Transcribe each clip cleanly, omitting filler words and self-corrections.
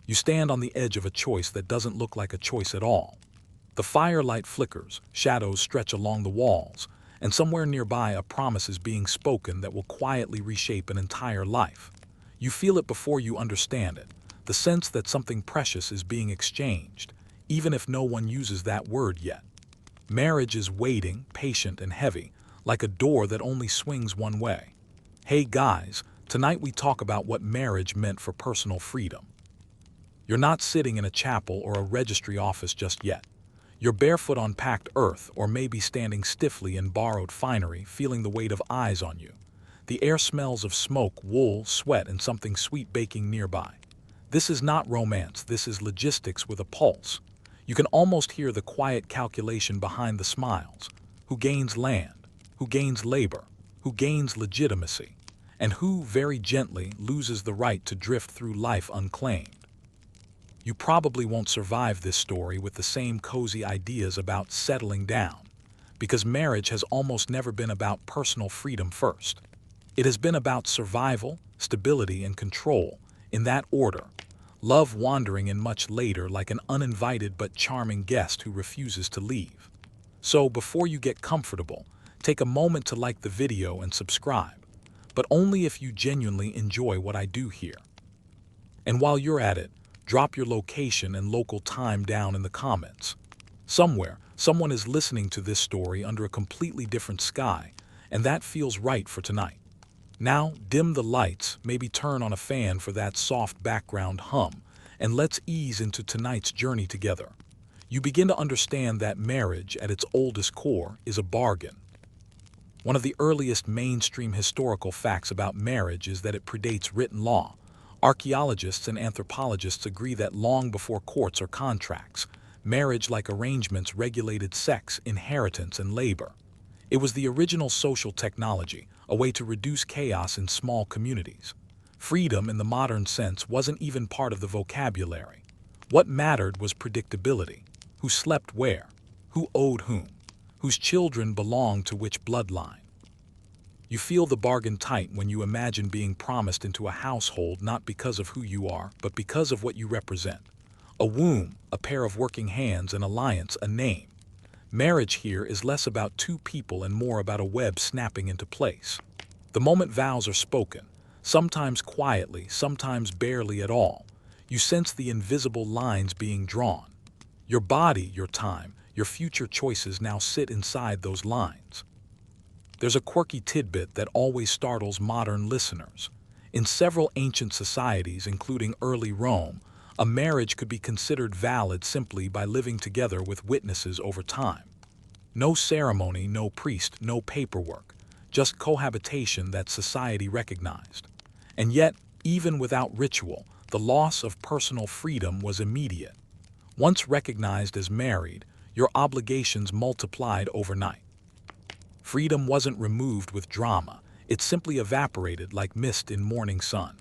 You stand on the edge of a choice that doesn't look like a choice at all. The firelight flickers, shadows stretch along the walls, and somewhere nearby a promise is being spoken that will quietly reshape an entire life. You feel it before you understand it, the sense that something precious is being exchanged, even if no one uses that word yet. Marriage is waiting, patient and heavy, like a door that only swings one way. Hey guys, tonight we talk about what marriage meant for personal freedom. You're not sitting in a chapel or a registry office just yet. You're barefoot on packed earth, or maybe standing stiffly in borrowed finery, feeling the weight of eyes on you. The air smells of smoke, wool, sweat, and something sweet baking nearby. This is not romance, this is logistics with a pulse. You can almost hear the quiet calculation behind the smiles. Who gains land? Who gains labor? Who gains legitimacy? And who, very gently, loses the right to drift through life unclaimed? You probably won't survive this story with the same cozy ideas about settling down, because marriage has almost never been about personal freedom first. It has been about survival, stability, and control, in that order. Love wandering in much later, like an uninvited but charming guest who refuses to leave. So before you get comfortable, take a moment to like the video and subscribe, but only if you genuinely enjoy what I do here. And while you're at it, drop your location and local time down in the comments. Somewhere, someone is listening to this story under a completely different sky, and that feels right for tonight. Now, dim the lights, maybe turn on a fan for that soft background hum, and let's ease into tonight's journey together. You begin to understand that marriage, at its oldest core, is a bargain. One of the earliest mainstream historical facts about marriage is that it predates written law. Archaeologists and anthropologists agree that long before courts or contracts, marriage-like arrangements regulated sex, inheritance, and labor. It was the original social technology, a way to reduce chaos in small communities. Freedom in the modern sense wasn't even part of the vocabulary. What mattered was predictability. Who slept where? Who owed whom? Whose children belonged to which bloodline? You feel the bargain tight when you imagine being promised into a household not because of who you are, but because of what you represent. A womb, a pair of working hands, an alliance, a name. Marriage here is less about two people and more about a web snapping into place. The moment vows are spoken, sometimes quietly, sometimes barely at all, you sense the invisible lines being drawn. Your body, your time, your future choices now sit inside those lines. There's a quirky tidbit that always startles modern listeners. In several ancient societies, including early Rome, a marriage could be considered valid simply by living together with witnesses over time. No ceremony, no priest, no paperwork, just cohabitation that society recognized. And yet, even without ritual, the loss of personal freedom was immediate. Once recognized as married, your obligations multiplied overnight. Freedom wasn't removed with drama, it simply evaporated like mist in morning sun.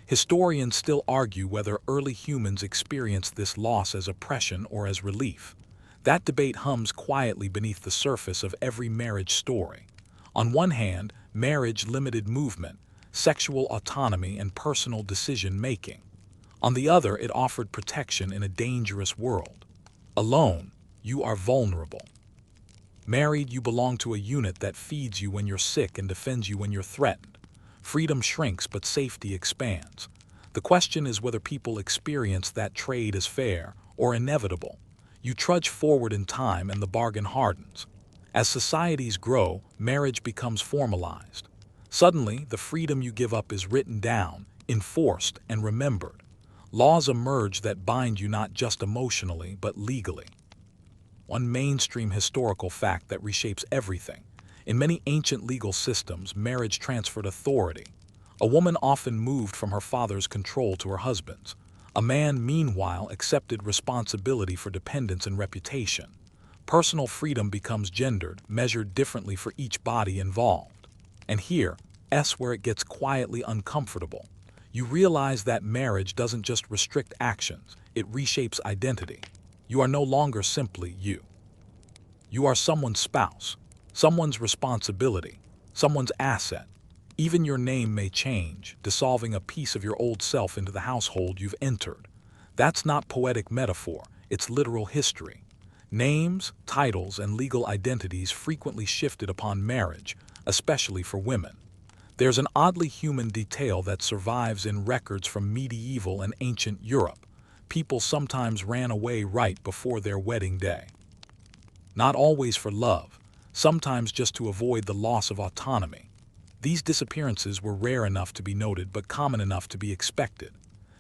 Historians still argue whether early humans experienced this loss as oppression or as relief. That debate hums quietly beneath the surface of every marriage story. On one hand, marriage limited movement, sexual autonomy, and personal decision-making. On the other, it offered protection in a dangerous world. Alone, you are vulnerable. Married, you belong to a unit that feeds you when you're sick and defends you when you're threatened. Freedom shrinks, but safety expands. The question is whether people experience that trade as fair or inevitable. You trudge forward in time and the bargain hardens. As societies grow, marriage becomes formalized. Suddenly, the freedom you give up is written down, enforced, and remembered. Laws emerge that bind you not just emotionally, but legally. One mainstream historical fact that reshapes everything. In many ancient legal systems, marriage transferred authority. A woman often moved from her father's control to her husband's. A man, meanwhile, accepted responsibility for dependence and reputation. Personal freedom becomes gendered, measured differently for each body involved. And here's where it gets quietly uncomfortable. You realize that marriage doesn't just restrict actions, it reshapes identity. You are no longer simply you. You are someone's spouse, someone's responsibility, someone's asset. Even your name may change, dissolving a piece of your old self into the household you've entered. That's not poetic metaphor, it's literal history. Names, titles, and legal identities frequently shifted upon marriage, especially for women. There's an oddly human detail that survives in records from medieval and ancient Europe. People sometimes ran away right before their wedding day. Not always for love, sometimes just to avoid the loss of autonomy. These disappearances were rare enough to be noted but common enough to be expected.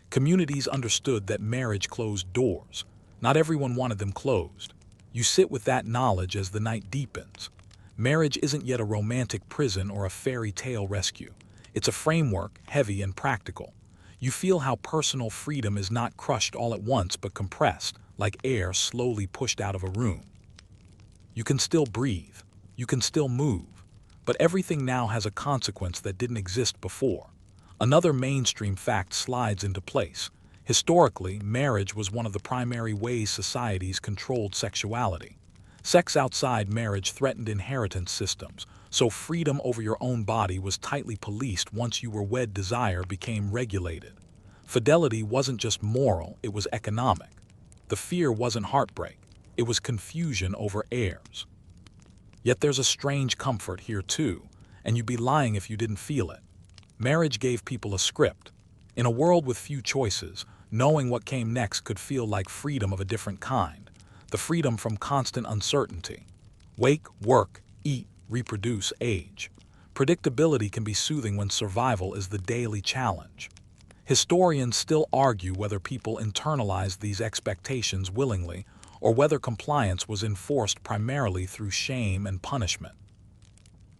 Communities understood that marriage closed doors. Not everyone wanted them closed. You sit with that knowledge as the night deepens. Marriage isn't yet a romantic prison or a fairy tale rescue. It's a framework, heavy and practical. You feel how personal freedom is not crushed all at once but compressed, like air slowly pushed out of a room. You can still breathe. You can still move. But everything now has a consequence that didn't exist before. Another mainstream fact slides into place. Historically, marriage was one of the primary ways societies controlled sexuality. Sex outside marriage threatened inheritance systems, so freedom over your own body was tightly policed once you were wed. Desire became regulated. Fidelity wasn't just moral, it was economic. The fear wasn't heartbreak, it was confusion over heirs. Yet there's a strange comfort here too, and you'd be lying if you didn't feel it. Marriage gave people a script. In a world with few choices, knowing what came next could feel like freedom of a different kind. The freedom from constant uncertainty. Wake, work, eat, reproduce, age. Predictability can be soothing when survival is the daily challenge. Historians still argue whether people internalized these expectations willingly or whether compliance was enforced primarily through shame and punishment.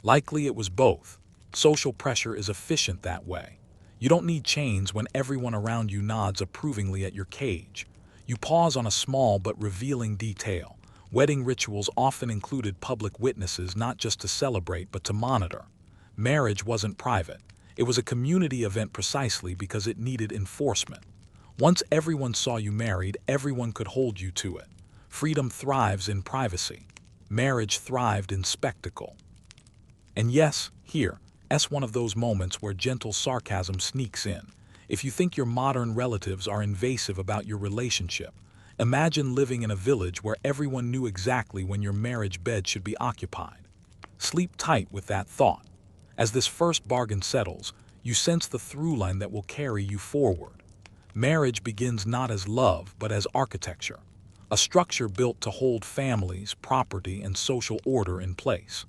Likely it was both. Social pressure is efficient that way. You don't need chains when everyone around you nods approvingly at your cage. You pause on a small but revealing detail. Wedding rituals often included public witnesses not just to celebrate but to monitor. Marriage wasn't private. It was a community event precisely because it needed enforcement. Once everyone saw you married, everyone could hold you to it. Freedom thrives in privacy. Marriage thrived in spectacle. And yes, here's one of those moments where gentle sarcasm sneaks in. If you think your modern relatives are invasive about your relationship, imagine living in a village where everyone knew exactly when your marriage bed should be occupied. Sleep tight with that thought. As this first bargain settles, you sense the through line that will carry you forward. Marriage begins not as love, but as architecture. A structure built to hold families, property, and social order in place.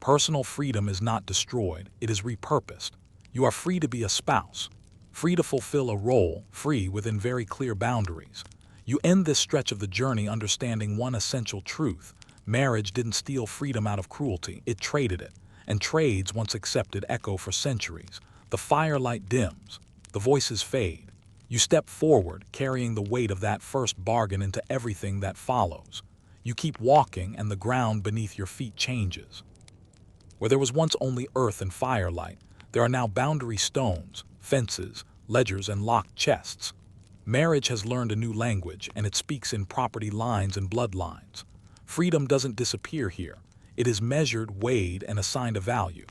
Personal freedom is not destroyed, it is repurposed. You are free to be a spouse, free to fulfill a role, free within very clear boundaries. You end this stretch of the journey understanding one essential truth. Marriage didn't steal freedom out of cruelty, it traded it. And trades, once accepted, echo for centuries. The firelight dims, the voices fade. You step forward, carrying the weight of that first bargain into everything that follows. You keep walking, and the ground beneath your feet changes. Where there was once only earth and firelight, there are now boundary stones, fences, ledgers, and locked chests. Marriage has learned a new language, and it speaks in property lines and bloodlines. Freedom doesn't disappear here. It is measured, weighed, and assigned a value.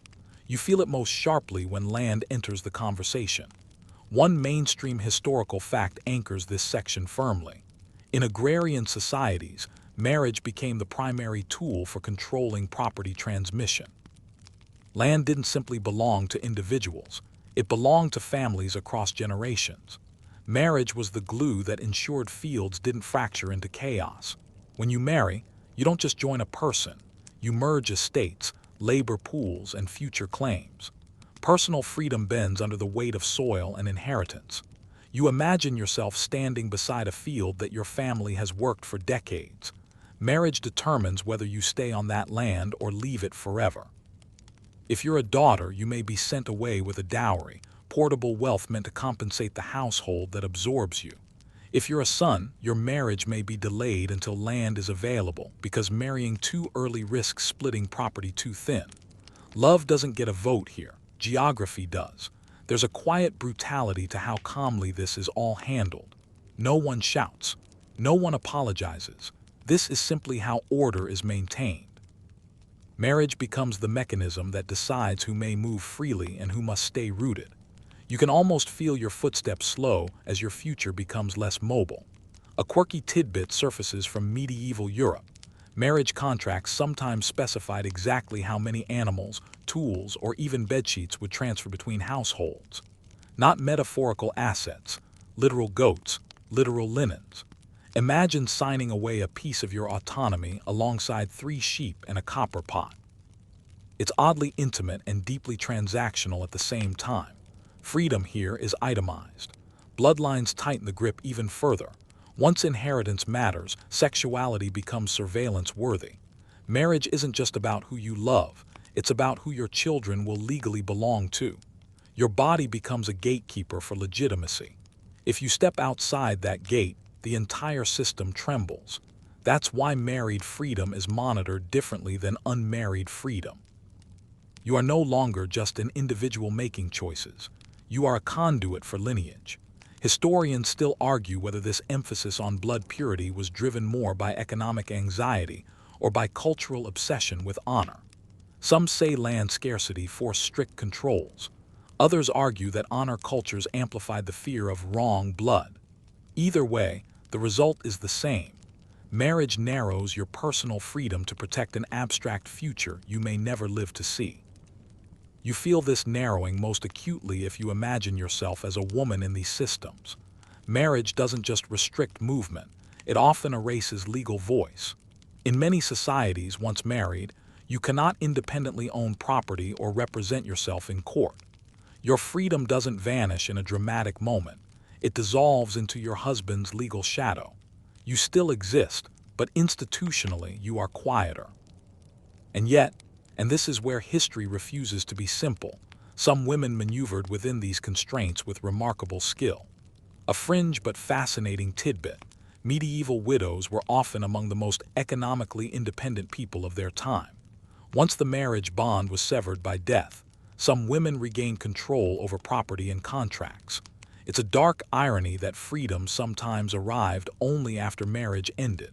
You feel it most sharply when land enters the conversation. One mainstream historical fact anchors this section firmly. In agrarian societies, marriage became the primary tool for controlling property transmission. Land didn't simply belong to individuals. It belonged to families across generations. Marriage was the glue that ensured fields didn't fracture into chaos. When you marry, you don't just join a person. You merge estates, labor pools, and future claims. Personal freedom bends under the weight of soil and inheritance. You imagine yourself standing beside a field that your family has worked for decades. Marriage determines whether you stay on that land or leave it forever. If you're a daughter, you may be sent away with a dowry, portable wealth meant to compensate the household that absorbs you. If you're a son, your marriage may be delayed until land is available, because marrying too early risks splitting property too thin. Love doesn't get a vote here. Geography does. There's a quiet brutality to how calmly this is all handled. No one shouts. No one apologizes. This is simply how order is maintained. Marriage becomes the mechanism that decides who may move freely and who must stay rooted. You can almost feel your footsteps slow as your future becomes less mobile. A quirky tidbit surfaces from medieval Europe. Marriage contracts sometimes specified exactly how many animals, tools, or even bedsheets would transfer between households. Not metaphorical assets, literal goats, literal linens. Imagine signing away a piece of your autonomy alongside 3 sheep and a copper pot. It's oddly intimate and deeply transactional at the same time. Freedom here is itemized. Bloodlines tighten the grip even further. Once inheritance matters, sexuality becomes surveillance-worthy. Marriage isn't just about who you love, it's about who your children will legally belong to. Your body becomes a gatekeeper for legitimacy. If you step outside that gate, the entire system trembles. That's why married freedom is monitored differently than unmarried freedom. You are no longer just an individual making choices. You are a conduit for lineage. Historians still argue whether this emphasis on blood purity was driven more by economic anxiety or by cultural obsession with honor. Some say land scarcity forced strict controls. Others argue that honor cultures amplified the fear of wrong blood. Either way, the result is the same. Marriage narrows your personal freedom to protect an abstract future you may never live to see. You feel this narrowing most acutely if you imagine yourself as a woman in these systems. Marriage doesn't just restrict movement, it often erases legal voice. In many societies, once married, you cannot independently own property or represent yourself in court. Your freedom doesn't vanish in a dramatic moment. It dissolves into your husband's legal shadow. You still exist, but institutionally you are quieter. And yet, and this is where history refuses to be simple, some women maneuvered within these constraints with remarkable skill. A fringe but fascinating tidbit: medieval widows were often among the most economically independent people of their time. Once the marriage bond was severed by death, some women regained control over property and contracts. It's a dark irony that freedom sometimes arrived only after marriage ended.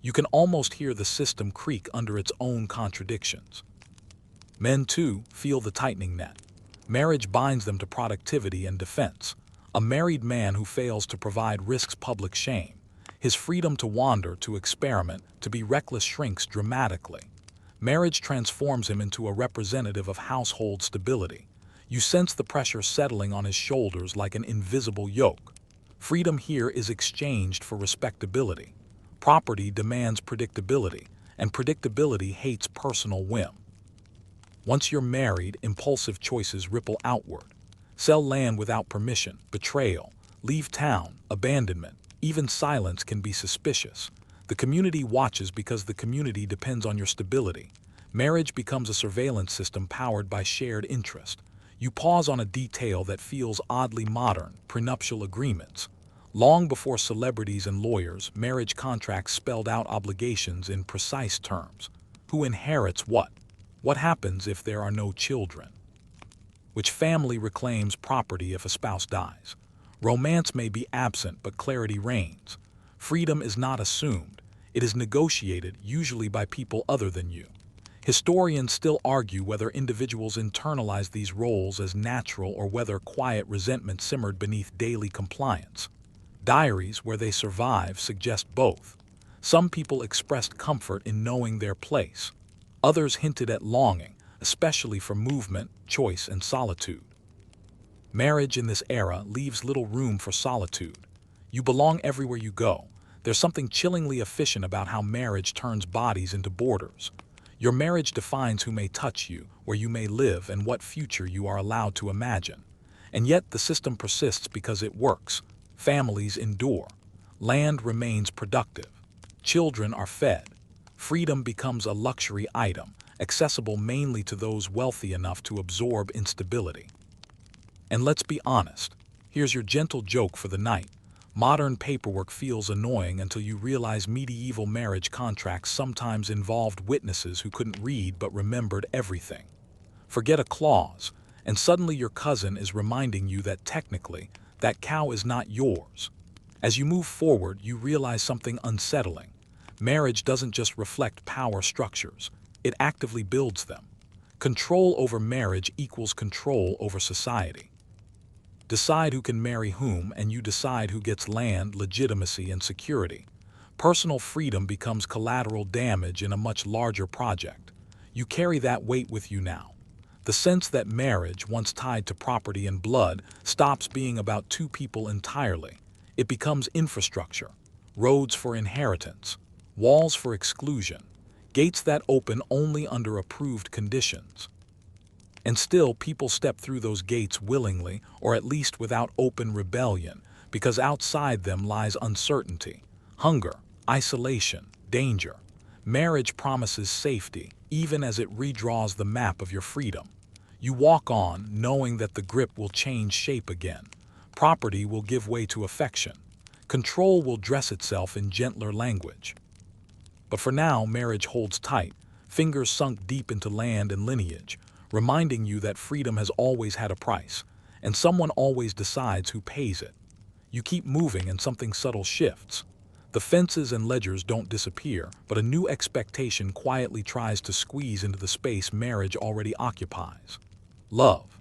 You can almost hear the system creak under its own contradictions. Men, too, feel the tightening net. Marriage binds them to productivity and defense. A married man who fails to provide risks public shame. His freedom to wander, to experiment, to be reckless shrinks dramatically. Marriage transforms him into a representative of household stability. You sense the pressure settling on his shoulders like an invisible yoke. Freedom here is exchanged for respectability. Property demands predictability, and predictability hates personal whim. Once you're married, impulsive choices ripple outward. Sell land without permission, betrayal, leave town, abandonment, even silence can be suspicious. The community watches because the community depends on your stability. Marriage becomes a surveillance system powered by shared interest. You pause on a detail that feels oddly modern: prenuptial agreements. Long before celebrities and lawyers, marriage contracts spelled out obligations in precise terms. Who inherits what? What happens if there are no children? Which family reclaims property if a spouse dies? Romance may be absent, but clarity reigns. Freedom is not assumed. It is negotiated, usually by people other than you. Historians still argue whether individuals internalize these roles as natural or whether quiet resentment simmered beneath daily compliance. Diaries where they survive suggest both. Some people expressed comfort in knowing their place. Others hinted at longing, especially for movement, choice, and solitude. Marriage in this era leaves little room for solitude. You belong everywhere you go. There's something chillingly efficient about how marriage turns bodies into borders. Your marriage defines who may touch you, where you may live, and what future you are allowed to imagine. And yet the system persists because it works. Families endure. Land remains productive. Children are fed. Freedom becomes a luxury item, accessible mainly to those wealthy enough to absorb instability. And let's be honest, here's your gentle joke for the night. Modern paperwork feels annoying until you realize medieval marriage contracts sometimes involved witnesses who couldn't read but remembered everything. Forget a clause, and suddenly your cousin is reminding you that technically, that cow is not yours. As you move forward, you realize something unsettling. Marriage doesn't just reflect power structures, it actively builds them. Control over marriage equals control over society. Decide who can marry whom, and you decide who gets land, legitimacy, and security. Personal freedom becomes collateral damage in a much larger project. You carry that weight with you now. The sense that marriage, once tied to property and blood, stops being about two people entirely. It becomes infrastructure, roads for inheritance, walls for exclusion, gates that open only under approved conditions. And still, people step through those gates willingly, or at least without open rebellion, because outside them lies uncertainty, hunger, isolation, danger. Marriage promises safety, even as it redraws the map of your freedom. You walk on, knowing that the grip will change shape again. Property will give way to affection. Control will dress itself in gentler language. But for now, marriage holds tight, fingers sunk deep into land and lineage, reminding you that freedom has always had a price, and someone always decides who pays it. You keep moving and something subtle shifts. The fences and ledgers don't disappear, but a new expectation quietly tries to squeeze into the space marriage already occupies. Love.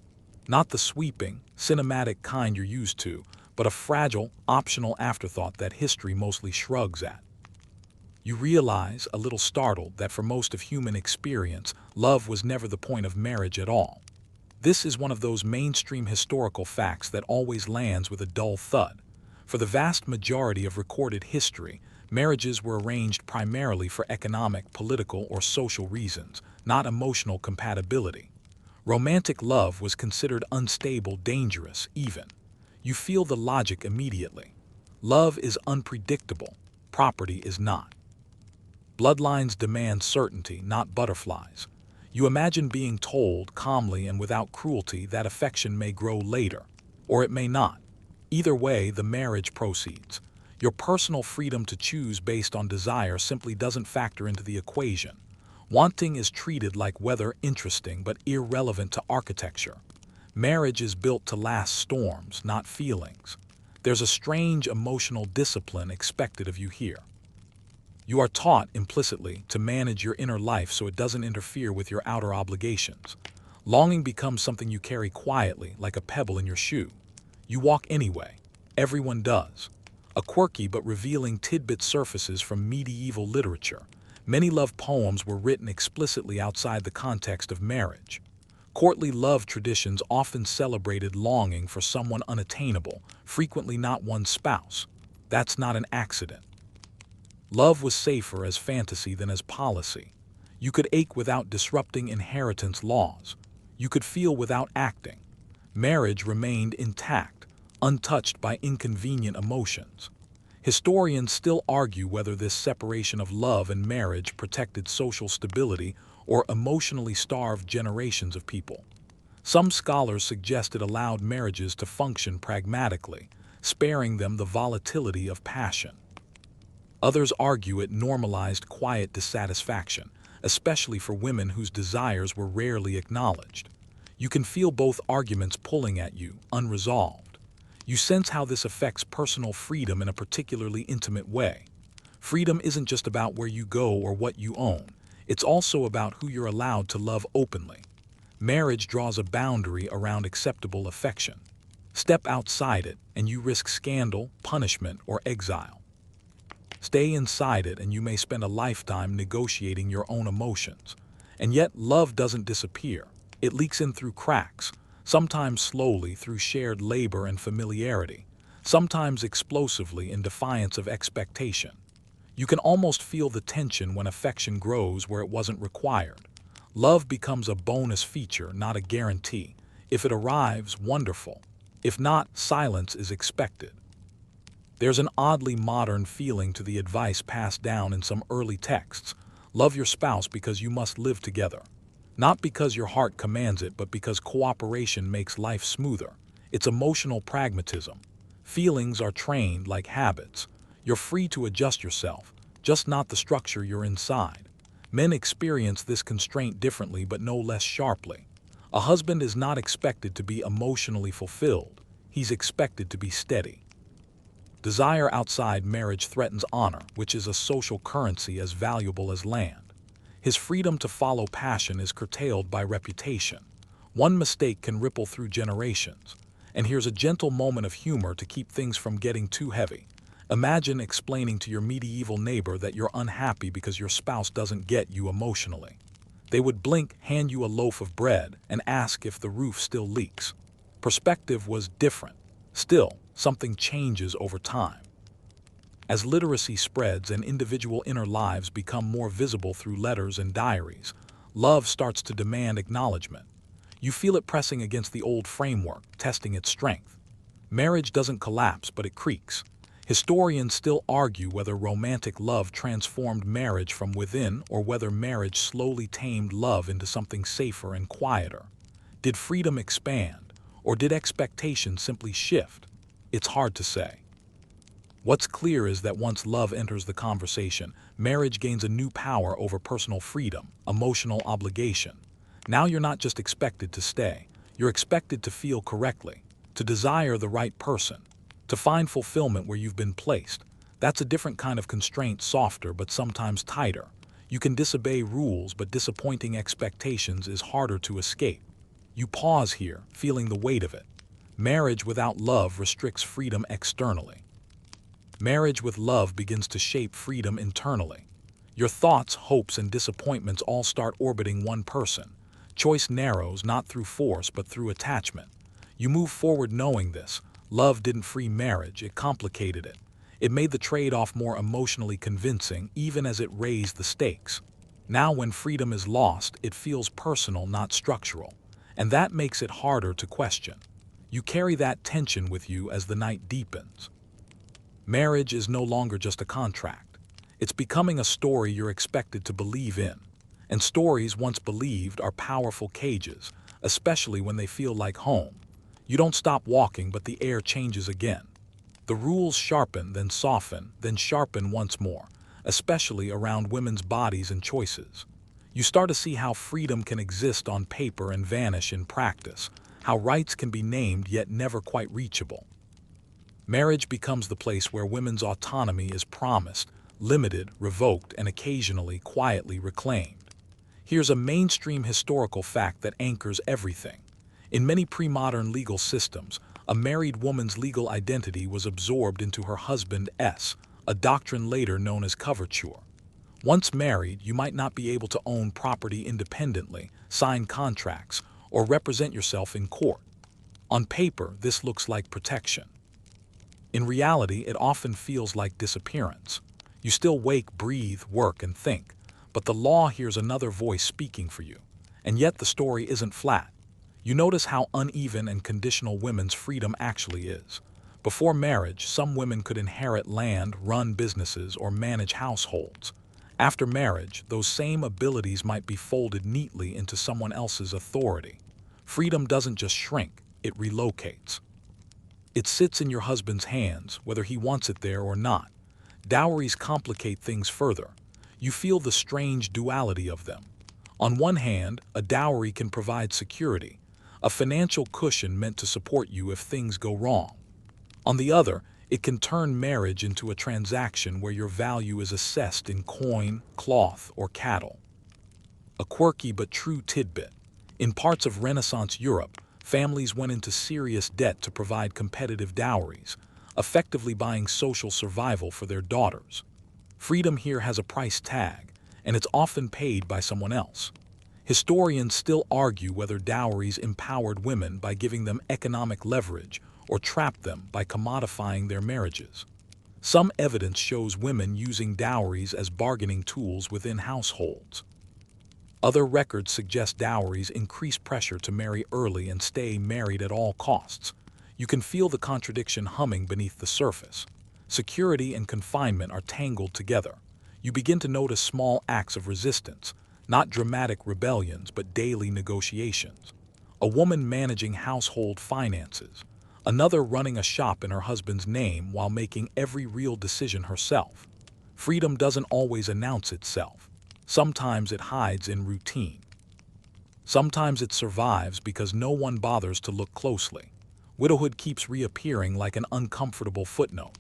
Not the sweeping, cinematic kind you're used to, but a fragile, optional afterthought that history mostly shrugs at. You realize, a little startled, that for most of human experience, love was never the point of marriage at all. This is one of those mainstream historical facts that always lands with a dull thud. For the vast majority of recorded history, marriages were arranged primarily for economic, political, or social reasons, not emotional compatibility. Romantic love was considered unstable, dangerous, even. You feel the logic immediately. Love is unpredictable. Property is not. Bloodlines demand certainty, not butterflies. You imagine being told, calmly and without cruelty, that affection may grow later, or it may not. Either way, the marriage proceeds. Your personal freedom to choose based on desire simply doesn't factor into the equation. Wanting is treated like weather, interesting but irrelevant to architecture. Marriage is built to last storms, not feelings. There's a strange emotional discipline expected of you here. You are taught, implicitly, to manage your inner life so it doesn't interfere with your outer obligations. Longing becomes something you carry quietly, like a pebble in your shoe. You walk anyway. Everyone does. A quirky but revealing tidbit surfaces from medieval literature. Many love poems were written explicitly outside the context of marriage. Courtly love traditions often celebrated longing for someone unattainable, frequently not one's spouse. That's not an accident. Love was safer as fantasy than as policy. You could ache without disrupting inheritance laws. You could feel without acting. Marriage remained intact, untouched by inconvenient emotions. Historians still argue whether this separation of love and marriage protected social stability or emotionally starved generations of people. Some scholars suggest it allowed marriages to function pragmatically, sparing them the volatility of passion. Others argue it normalized quiet dissatisfaction, especially for women whose desires were rarely acknowledged. You can feel both arguments pulling at you, unresolved. You sense how this affects personal freedom in a particularly intimate way. Freedom isn't just about where you go or what you own. It's also about who you're allowed to love openly. Marriage draws a boundary around acceptable affection. Step outside it, and you risk scandal, punishment, or exile. Stay inside it, and you may spend a lifetime negotiating your own emotions. And yet, love doesn't disappear. It leaks in through cracks, sometimes slowly through shared labor and familiarity, sometimes explosively in defiance of expectation. You can almost feel the tension when affection grows where it wasn't required. Love becomes a bonus feature, not a guarantee. If it arrives, wonderful. If not, silence is expected. There's an oddly modern feeling to the advice passed down in some early texts. Love your spouse because you must live together. Not because your heart commands it, but because cooperation makes life smoother. It's emotional pragmatism. Feelings are trained like habits. You're free to adjust yourself, just not the structure you're inside. Men experience this constraint differently, but no less sharply. A husband is not expected to be emotionally fulfilled. He's expected to be steady. Desire outside marriage threatens honor, which is a social currency as valuable as land. His freedom to follow passion is curtailed by reputation. One mistake can ripple through generations. And here's a gentle moment of humor to keep things from getting too heavy. Imagine explaining to your medieval neighbor that you're unhappy because your spouse doesn't get you emotionally. They would blink, hand you a loaf of bread, and ask if the roof still leaks. Perspective was different. Still, something changes over time. As literacy spreads and individual inner lives become more visible through letters and diaries, love starts to demand acknowledgement. You feel it pressing against the old framework, testing its strength. Marriage doesn't collapse, but it creaks. Historians still argue whether romantic love transformed marriage from within or whether marriage slowly tamed love into something safer and quieter. Did freedom expand, or did expectations simply shift? It's hard to say. What's clear is that once love enters the conversation, marriage gains a new power over personal freedom, emotional obligation. Now you're not just expected to stay, you're expected to feel correctly, to desire the right person, to find fulfillment where you've been placed. That's a different kind of constraint, softer but sometimes tighter. You can disobey rules, but disappointing expectations is harder to escape. You pause here, feeling the weight of it. Marriage without love restricts freedom externally. Marriage with love begins to shape freedom internally. Your thoughts, hopes, and disappointments all start orbiting one person. Choice narrows not through force but through attachment. You move forward knowing this. Love didn't free marriage, it complicated it. It made the trade-off more emotionally convincing, even as it raised the stakes. Now when freedom is lost, it feels personal, not structural. And that makes it harder to question. You carry that tension with you as the night deepens. Marriage is no longer just a contract. It's becoming a story you're expected to believe in. And stories once believed are powerful cages, especially when they feel like home. You don't stop walking, but the air changes again. The rules sharpen, then soften, then sharpen once more, especially around women's bodies and choices. You start to see how freedom can exist on paper and vanish in practice, how rights can be named yet never quite reachable. Marriage becomes the place where women's autonomy is promised, limited, revoked, and occasionally quietly reclaimed. Here's a mainstream historical fact that anchors everything. In many pre-modern legal systems, a married woman's legal identity was absorbed into her husband's, a doctrine later known as coverture. Once married, you might not be able to own property independently, sign contracts, or represent yourself in court. On paper, this looks like protection. In reality, it often feels like disappearance. You still wake, breathe, work, and think, but the law hears another voice speaking for you. And yet the story isn't flat. You notice how uneven and conditional women's freedom actually is. Before marriage, some women could inherit land, run businesses, or manage households. After marriage, those same abilities might be folded neatly into someone else's authority. Freedom doesn't just shrink, it relocates. It sits in your husband's hands, whether he wants it there or not. Dowries complicate things further. You feel the strange duality of them. On one hand, a dowry can provide security, a financial cushion meant to support you if things go wrong. On the other, it can turn marriage into a transaction where your value is assessed in coin, cloth, or cattle. A quirky but true tidbit. In parts of Renaissance Europe, families went into serious debt to provide competitive dowries, effectively buying social survival for their daughters. Freedom here has a price tag, and it's often paid by someone else. Historians still argue whether dowries empowered women by giving them economic leverage or trapped them by commodifying their marriages. Some evidence shows women using dowries as bargaining tools within households. Other records suggest dowries increase pressure to marry early and stay married at all costs. You can feel the contradiction humming beneath the surface. Security and confinement are tangled together. You begin to notice small acts of resistance, not dramatic rebellions, but daily negotiations. A woman managing household finances, another running a shop in her husband's name while making every real decision herself. Freedom doesn't always announce itself. Sometimes it hides in routine. Sometimes it survives because no one bothers to look closely. Widowhood keeps reappearing like an uncomfortable footnote.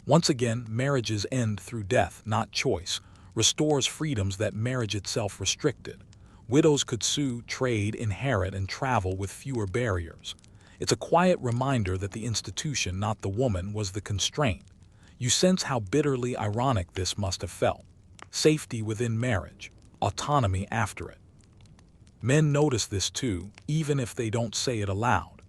Once again, marriages end through death, not choice, restores freedoms that marriage itself restricted. Widows could sue, trade, inherit, and travel with fewer barriers. It's a quiet reminder that the institution, not the woman, was the constraint. You sense how bitterly ironic this must have felt. Safety within marriage, autonomy after it. Men notice this too, even if they don't say it aloud.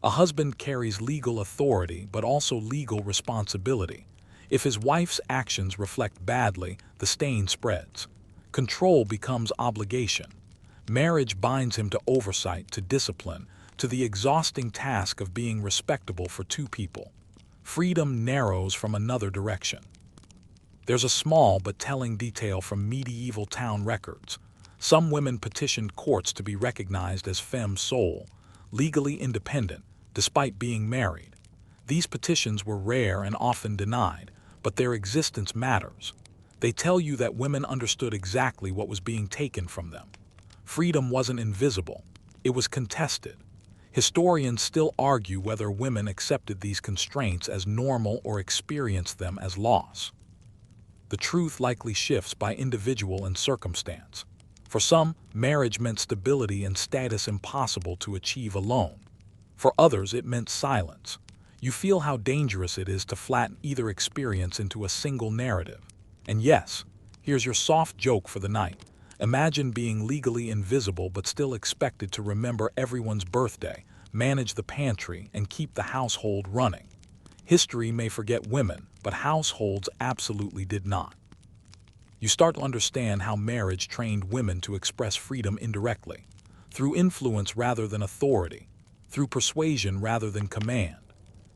A husband carries legal authority but also legal responsibility. If his wife's actions reflect badly, the stain spreads. Control becomes obligation. Marriage binds him to oversight, to discipline, to the exhausting task of being respectable for two people. Freedom narrows from another direction. There's a small but telling detail from medieval town records. Some women petitioned courts to be recognized as femme sole, legally independent, despite being married. These petitions were rare and often denied, but their existence matters. They tell you that women understood exactly what was being taken from them. Freedom wasn't invisible, it was contested. Historians still argue whether women accepted these constraints as normal or experienced them as loss. The truth likely shifts by individual and circumstance. For some, marriage meant stability and status impossible to achieve alone. For others, it meant silence. You feel how dangerous it is to flatten either experience into a single narrative. And yes, here's your soft joke for the night. Imagine being legally invisible but still expected to remember everyone's birthday, manage the pantry, and keep the household running. History may forget women, but households absolutely did not. You start to understand how marriage trained women to express freedom indirectly, through influence rather than authority, through persuasion rather than command.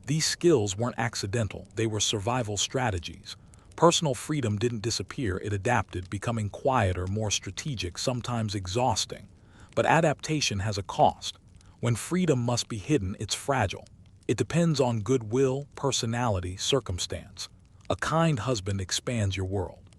These skills weren't accidental, they were survival strategies. Personal freedom didn't disappear, it adapted, becoming quieter, more strategic, sometimes exhausting. But adaptation has a cost. When freedom must be hidden, it's fragile. It depends on goodwill, personality, circumstance. A kind husband expands your world.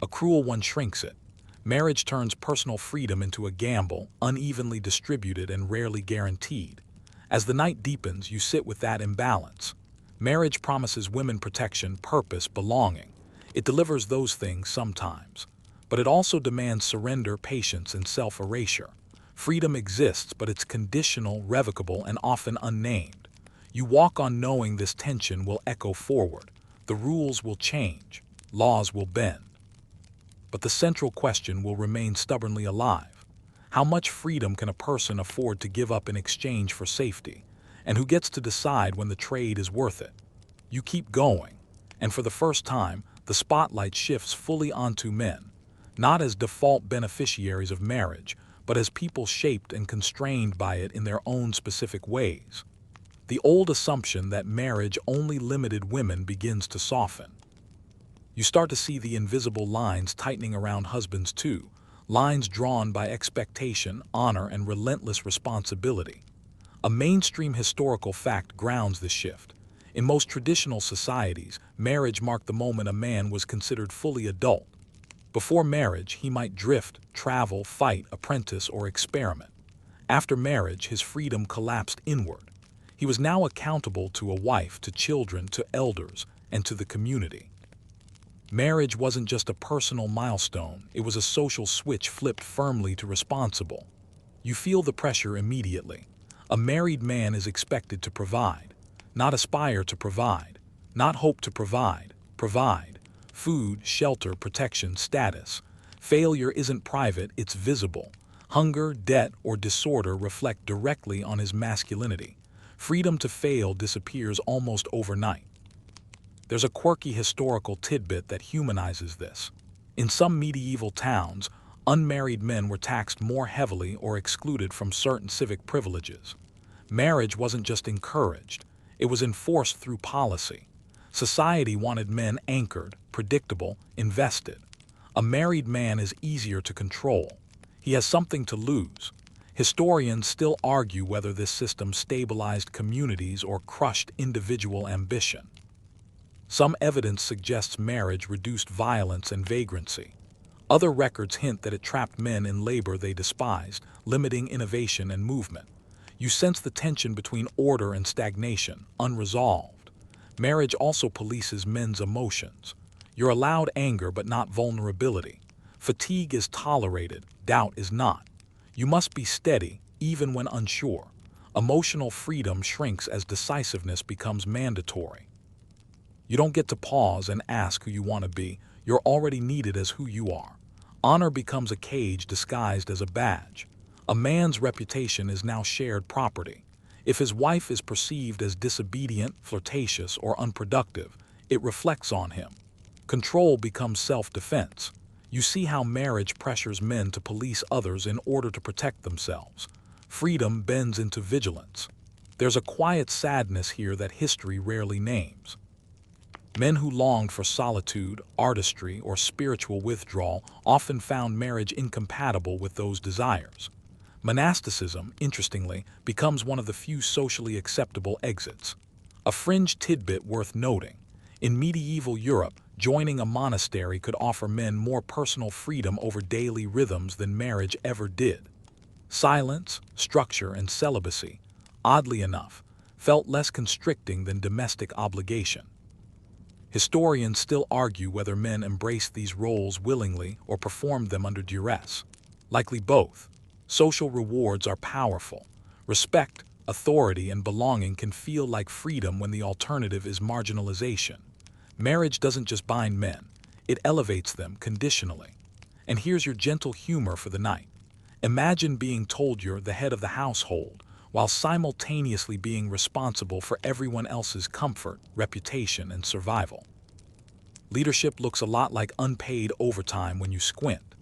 A cruel one shrinks it. Marriage turns personal freedom into a gamble, unevenly distributed and rarely guaranteed. As the night deepens, you sit with that imbalance. Marriage promises women protection, purpose, belonging. It delivers those things sometimes. But it also demands surrender, patience, and self-erasure. Freedom exists, but it's conditional, revocable, and often unnamed. You walk on knowing this tension will echo forward. The rules will change. Laws will bend. But the central question will remain stubbornly alive. How much freedom can a person afford to give up in exchange for safety? And who gets to decide when the trade is worth it? You keep going, and for the first time, the spotlight shifts fully onto men, not as default beneficiaries of marriage, but as people shaped and constrained by it in their own specific ways. The old assumption that marriage only limited women begins to soften. You start to see the invisible lines tightening around husbands too, lines drawn by expectation, honor, and relentless responsibility. A mainstream historical fact grounds this shift. In most traditional societies, marriage marked the moment a man was considered fully adult. Before marriage, he might drift, travel, fight, apprentice, or experiment. After marriage, his freedom collapsed inward. He was now accountable to a wife, to children, to elders, and to the community. Marriage wasn't just a personal milestone, it was a social switch flipped firmly to responsible. You feel the pressure immediately. A married man is expected to provide, not aspire to provide, not hope to provide, provide. Food, shelter, protection, status. Failure isn't private, it's visible. Hunger, debt, or disorder reflect directly on his masculinity. Freedom to fail disappears almost overnight. There's a quirky historical tidbit that humanizes this. In some medieval towns, unmarried men were taxed more heavily or excluded from certain civic privileges. Marriage wasn't just encouraged, it was enforced through policy. Society wanted men anchored, predictable, invested. A married man is easier to control. He has something to lose. Historians still argue whether this system stabilized communities or crushed individual ambition. Some evidence suggests marriage reduced violence and vagrancy. Other records hint that it trapped men in labor they despised, limiting innovation and movement. You sense the tension between order and stagnation, unresolved. Marriage also polices men's emotions. You're allowed anger but not vulnerability. Fatigue is tolerated, doubt is not. You must be steady, even when unsure. Emotional freedom shrinks as decisiveness becomes mandatory. You don't get to pause and ask who you want to be. You're already needed as who you are. Honor becomes a cage disguised as a badge. A man's reputation is now shared property. If his wife is perceived as disobedient, flirtatious, or unproductive, it reflects on him. Control becomes self-defense. You see how marriage pressures men to police others in order to protect themselves. Freedom bends into vigilance. There's a quiet sadness here that history rarely names. Men who longed for solitude, artistry, or spiritual withdrawal often found marriage incompatible with those desires. Monasticism, interestingly, becomes one of the few socially acceptable exits. A fringe tidbit worth noting: in medieval Europe, joining a monastery could offer men more personal freedom over daily rhythms than marriage ever did. Silence, structure, and celibacy, oddly enough, felt less constricting than domestic obligation. Historians still argue whether men embraced these roles willingly or performed them under duress. Likely both. Social rewards are powerful. Respect, authority, and belonging can feel like freedom when the alternative is marginalization. Marriage doesn't just bind men, it elevates them conditionally. And here's your gentle humor for the night. Imagine being told you're the head of the household, while simultaneously being responsible for everyone else's comfort, reputation, and survival. Leadership looks a lot like unpaid overtime when you squint.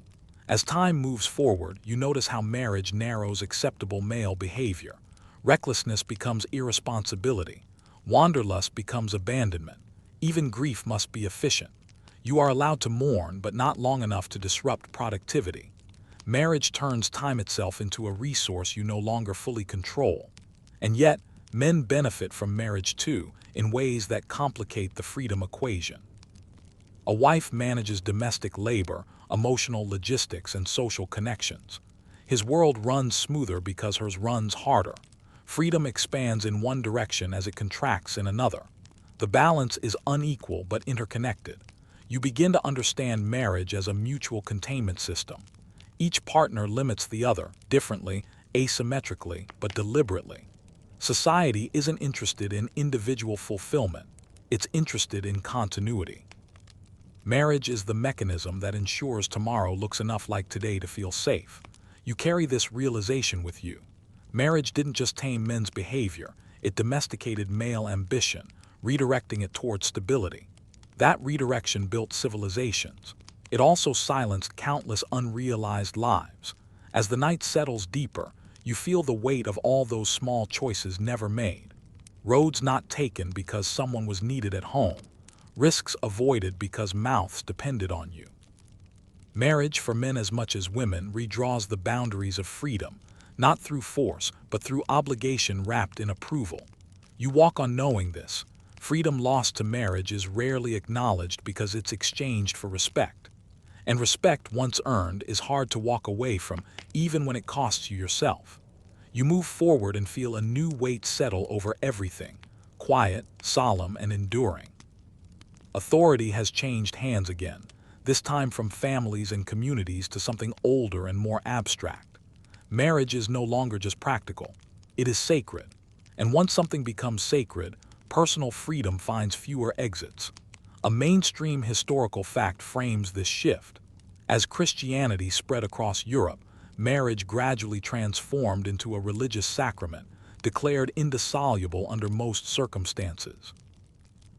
As time moves forward, you notice how marriage narrows acceptable male behavior. Recklessness becomes irresponsibility. Wanderlust becomes abandonment. Even grief must be efficient. You are allowed to mourn, but not long enough to disrupt productivity. Marriage turns time itself into a resource you no longer fully control. And yet, men benefit from marriage too, in ways that complicate the freedom equation. A wife manages domestic labor, emotional logistics, and social connections. His world runs smoother because hers runs harder. Freedom expands in one direction as it contracts in another. The balance is unequal but interconnected. You begin to understand marriage as a mutual containment system. Each partner limits the other, differently, asymmetrically, but deliberately. Society isn't interested in individual fulfillment. It's interested in continuity. Marriage is the mechanism that ensures tomorrow looks enough like today to feel safe. You carry this realization with you. Marriage didn't just tame men's behavior, it domesticated male ambition, redirecting it towards stability. That redirection built civilizations. It also silenced countless unrealized lives. As the night settles deeper, you feel the weight of all those small choices never made. Roads not taken because someone was needed at home. Risks avoided because mouths depended on you. Marriage, for men as much as women, redraws the boundaries of freedom, not through force, but through obligation wrapped in approval. You walk on knowing this. Freedom lost to marriage is rarely acknowledged because it's exchanged for respect. And respect, once earned, is hard to walk away from, even when it costs you yourself. You move forward and feel a new weight settle over everything, quiet, solemn, and enduring. Authority has changed hands again, this time from families and communities to something older and more abstract. Marriage is no longer just practical, it is sacred. And once something becomes sacred, personal freedom finds fewer exits. A mainstream historical fact frames this shift. As Christianity spread across Europe, marriage gradually transformed into a religious sacrament, declared indissoluble under most circumstances.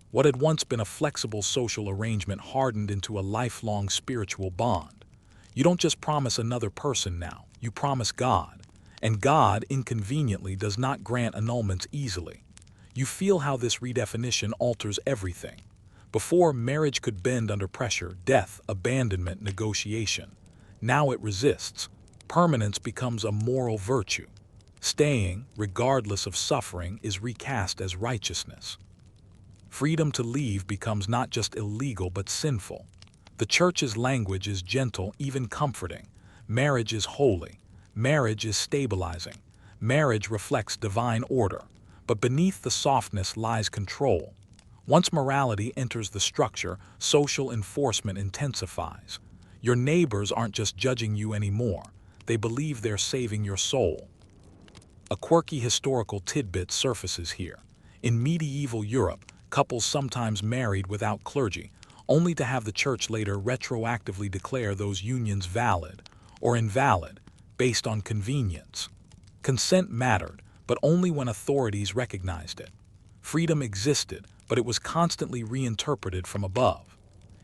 What had once been a flexible social arrangement hardened into a lifelong spiritual bond. You don't just promise another person now, you promise God. And God, inconveniently, does not grant annulments easily. You feel how this redefinition alters everything. Before, marriage could bend under pressure, death, abandonment, negotiation. Now it resists. Permanence becomes a moral virtue. Staying, regardless of suffering, is recast as righteousness. Freedom to leave becomes not just illegal but sinful. The church's language is gentle, even comforting. Marriage is holy. Marriage is stabilizing. Marriage reflects divine order. But beneath the softness lies control. Once morality enters the structure, social enforcement intensifies. Your neighbors aren't just judging you anymore. They believe they're saving your soul. A quirky historical tidbit surfaces here. In medieval Europe, couples sometimes married without clergy, only to have the church later retroactively declare those unions valid or invalid based on convenience. Consent mattered, but only when authorities recognized it. Freedom existed, but it was constantly reinterpreted from above.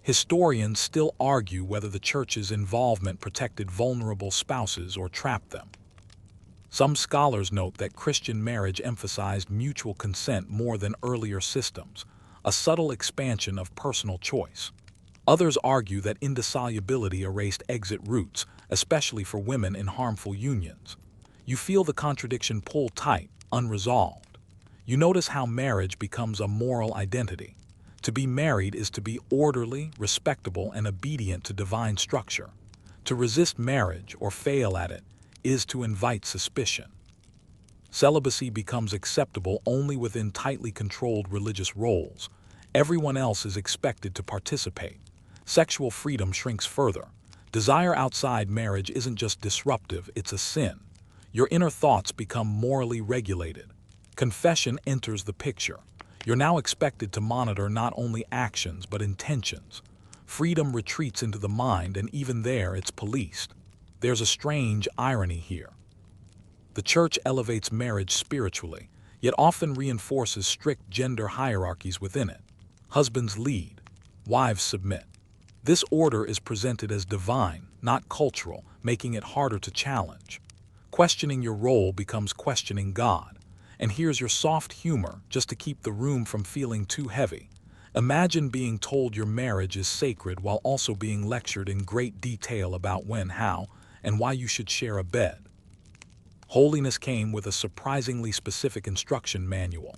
Historians still argue whether the church's involvement protected vulnerable spouses or trapped them. Some scholars note that Christian marriage emphasized mutual consent more than earlier systems, a subtle expansion of personal choice. Others argue that indissolubility erased exit routes, especially for women in harmful unions. You feel the contradiction pull tight, unresolved. You notice how marriage becomes a moral identity. To be married is to be orderly, respectable, and obedient to divine structure. To resist marriage or fail at it is to invite suspicion. Celibacy becomes acceptable only within tightly controlled religious roles. Everyone else is expected to participate. Sexual freedom shrinks further. Desire outside marriage isn't just disruptive, it's a sin. Your inner thoughts become morally regulated. Confession enters the picture. You're now expected to monitor not only actions but intentions. Freedom retreats into the mind, and even there it's policed. There's a strange irony here. The church elevates marriage spiritually, yet often reinforces strict gender hierarchies within it. Husbands lead, wives submit. This order is presented as divine, not cultural, making it harder to challenge. Questioning your role becomes questioning God. And here's your soft humor, just to keep the room from feeling too heavy. Imagine being told your marriage is sacred while also being lectured in great detail about when, how, and why you should share a bed. Holiness came with a surprisingly specific instruction manual.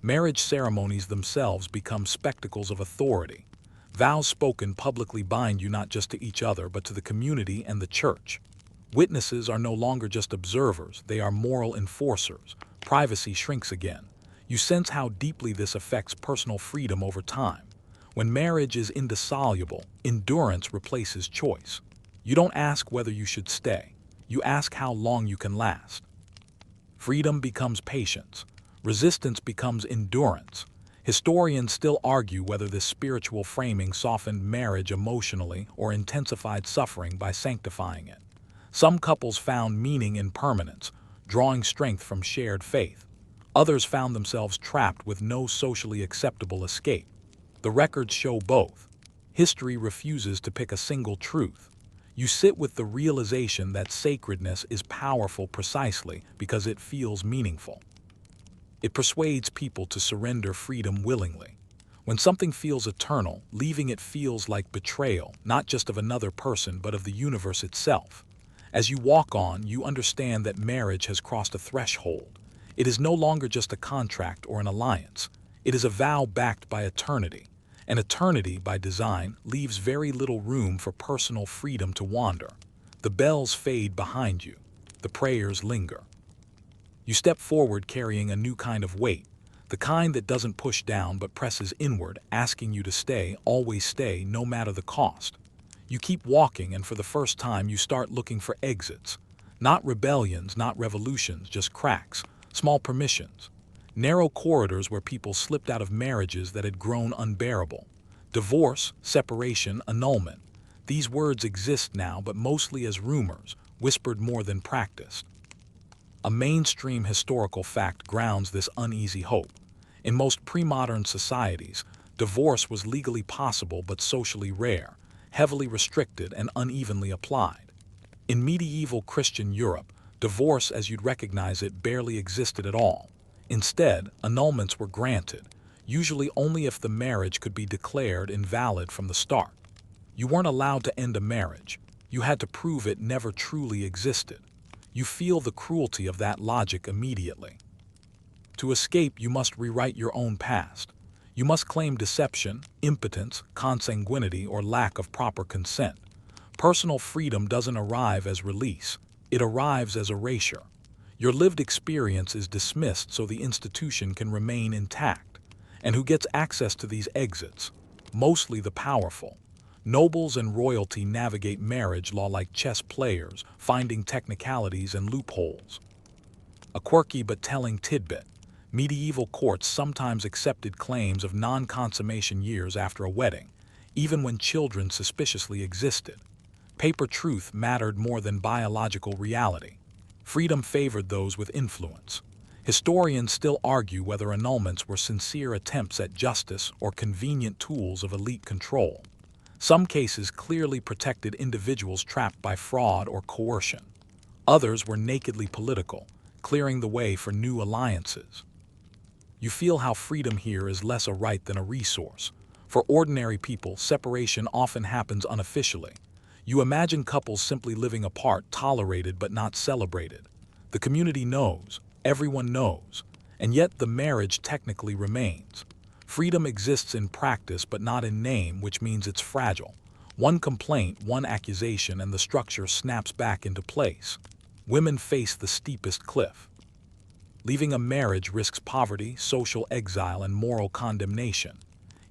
Marriage ceremonies themselves become spectacles of authority. Vows spoken publicly bind you not just to each other but to the community and the church. Witnesses are no longer just observers, they are moral enforcers. Privacy shrinks again. You sense how deeply this affects personal freedom over time. When marriage is indissoluble, endurance replaces choice. You don't ask whether you should stay. You ask how long you can last. Freedom becomes patience. Resistance becomes endurance. Historians still argue whether this spiritual framing softened marriage emotionally or intensified suffering by sanctifying it. Some couples found meaning in permanence, drawing strength from shared faith. Others found themselves trapped with no socially acceptable escape. The records show both. History refuses to pick a single truth. You sit with the realization that sacredness is powerful precisely because it feels meaningful. It persuades people to surrender freedom willingly. When something feels eternal, leaving it feels like betrayal, not just of another person but of the universe itself. As you walk on, you understand that marriage has crossed a threshold. It is no longer just a contract or an alliance. It is a vow backed by eternity. And eternity, by design, leaves very little room for personal freedom to wander. The bells fade behind you. The prayers linger. You step forward carrying a new kind of weight, the kind that doesn't push down but presses inward, asking you to stay, always stay, no matter the cost. You keep walking, and for the first time you start looking for exits. Not rebellions, not revolutions, just cracks, small permissions. Narrow corridors where people slipped out of marriages that had grown unbearable. Divorce, separation, annulment. These words exist now, but mostly as rumors, whispered more than practiced. A mainstream historical fact grounds this uneasy hope. In most pre-modern societies, divorce was legally possible but socially rare, heavily restricted and unevenly applied. In medieval Christian Europe, divorce as you'd recognize it barely existed at all. Instead, annulments were granted, usually only if the marriage could be declared invalid from the start. You weren't allowed to end a marriage. You had to prove it never truly existed. You feel the cruelty of that logic immediately. To escape, you must rewrite your own past. You must claim deception, impotence, consanguinity, or lack of proper consent. Personal freedom doesn't arrive as release. It arrives as erasure. Your lived experience is dismissed so the institution can remain intact. And who gets access to these exits? Mostly the powerful. Nobles and royalty navigate marriage law like chess players, finding technicalities and loopholes. A quirky but telling tidbit. Medieval courts sometimes accepted claims of non-consummation years after a wedding, even when children suspiciously existed. Paper truth mattered more than biological reality. Freedom favored those with influence. Historians still argue whether annulments were sincere attempts at justice or convenient tools of elite control. Some cases clearly protected individuals trapped by fraud or coercion. Others were nakedly political, clearing the way for new alliances. You feel how freedom here is less a right than a resource. For ordinary people, separation often happens unofficially. You imagine couples simply living apart, tolerated but not celebrated. The community knows, everyone knows, and yet the marriage technically remains. Freedom exists in practice but not in name, which means it's fragile. One complaint, one accusation, and the structure snaps back into place. Women face the steepest cliff. Leaving a marriage risks poverty, social exile, and moral condemnation.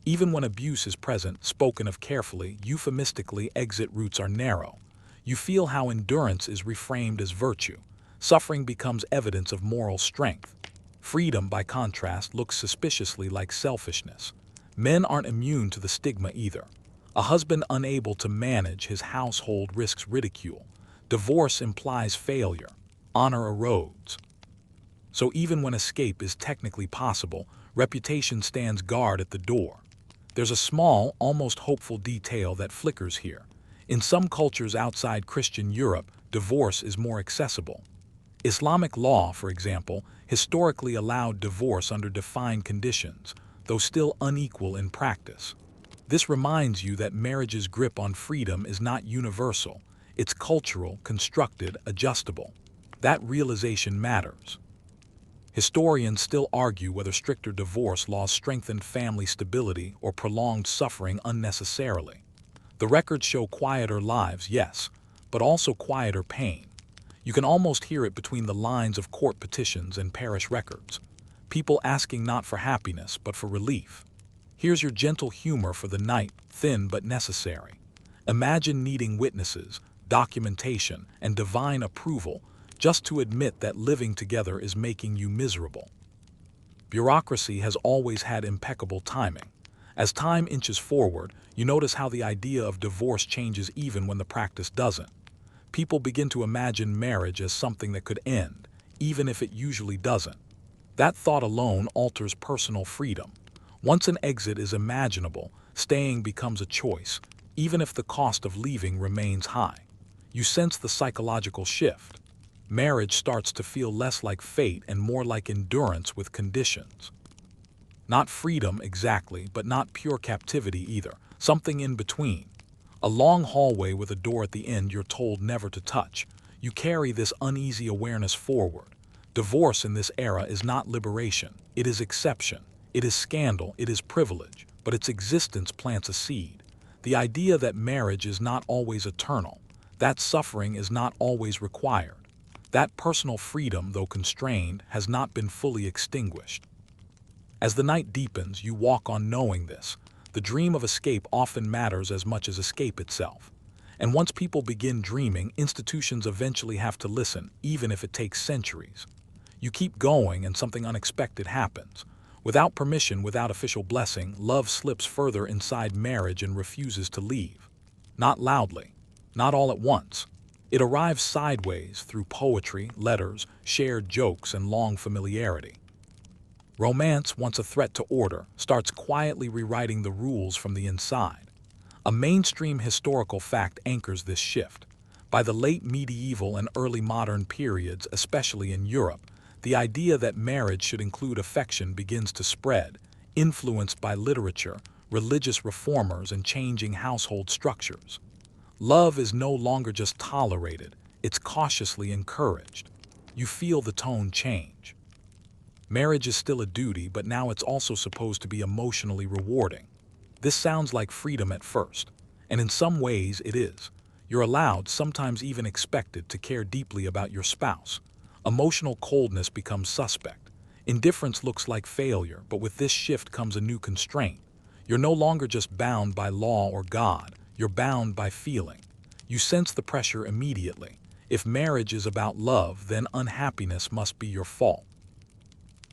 Even when abuse is present, spoken of carefully, euphemistically, exit routes are narrow. You feel how endurance is reframed as virtue. Suffering becomes evidence of moral strength. Freedom, by contrast, looks suspiciously like selfishness. Men aren't immune to the stigma either. A husband unable to manage his household risks ridicule. Divorce implies failure. Honor erodes. So even when escape is technically possible, reputation stands guard at the door. There's a small, almost hopeful detail that flickers here. In some cultures outside Christian Europe, divorce is more accessible. Islamic law, for example, historically allowed divorce under defined conditions, though still unequal in practice. This reminds you that marriage's grip on freedom is not universal. It's cultural, constructed, adjustable. That realization matters. Historians still argue whether stricter divorce laws strengthened family stability or prolonged suffering unnecessarily. The records show quieter lives, yes, but also quieter pain. You can almost hear it between the lines of court petitions and parish records. People asking not for happiness, but for relief. Here's your gentle humor for the night, thin but necessary. Imagine needing witnesses, documentation, and divine approval just to admit that living together is making you miserable. Bureaucracy has always had impeccable timing. As time inches forward, you notice how the idea of divorce changes even when the practice doesn't. People begin to imagine marriage as something that could end, even if it usually doesn't. That thought alone alters personal freedom. Once an exit is imaginable, staying becomes a choice, even if the cost of leaving remains high. You sense the psychological shift. Marriage starts to feel less like fate and more like endurance with conditions. Not freedom exactly, but not pure captivity either, something in between. A long hallway with a door at the end you're told never to touch. You carry this uneasy awareness forward. Divorce in this era is not liberation, it is exception. It is scandal, it is privilege, but its existence plants a seed. The idea that marriage is not always eternal, that suffering is not always required. That personal freedom, though constrained, has not been fully extinguished. As the night deepens, you walk on knowing this. The dream of escape often matters as much as escape itself. And once people begin dreaming, institutions eventually have to listen, even if it takes centuries. You keep going and something unexpected happens. Without permission, without official blessing, love slips further inside marriage and refuses to leave. Not loudly, not all at once. It arrives sideways through poetry, letters, shared jokes, and long familiarity. Romance, once a threat to order, starts quietly rewriting the rules from the inside. A mainstream historical fact anchors this shift. By the late medieval and early modern periods, especially in Europe, the idea that marriage should include affection begins to spread, influenced by literature, religious reformers, and changing household structures. Love is no longer just tolerated, it's cautiously encouraged. You feel the tone change. Marriage is still a duty, but now it's also supposed to be emotionally rewarding. This sounds like freedom at first, and in some ways it is. You're allowed, sometimes even expected, to care deeply about your spouse. Emotional coldness becomes suspect. Indifference looks like failure, but with this shift comes a new constraint. You're no longer just bound by law or God, you're bound by feeling. You sense the pressure immediately. If marriage is about love, then unhappiness must be your fault.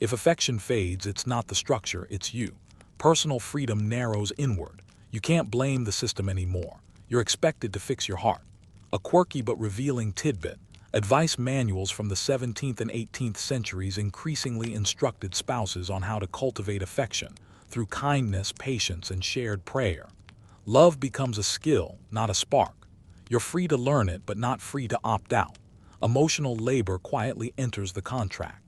If affection fades, it's not the structure, it's you. Personal freedom narrows inward. You can't blame the system anymore. You're expected to fix your heart. A quirky but revealing tidbit: advice manuals from the 17th and 18th centuries increasingly instructed spouses on how to cultivate affection through kindness, patience, and shared prayer. Love becomes a skill, not a spark. You're free to learn it, but not free to opt out. Emotional labor quietly enters the contract.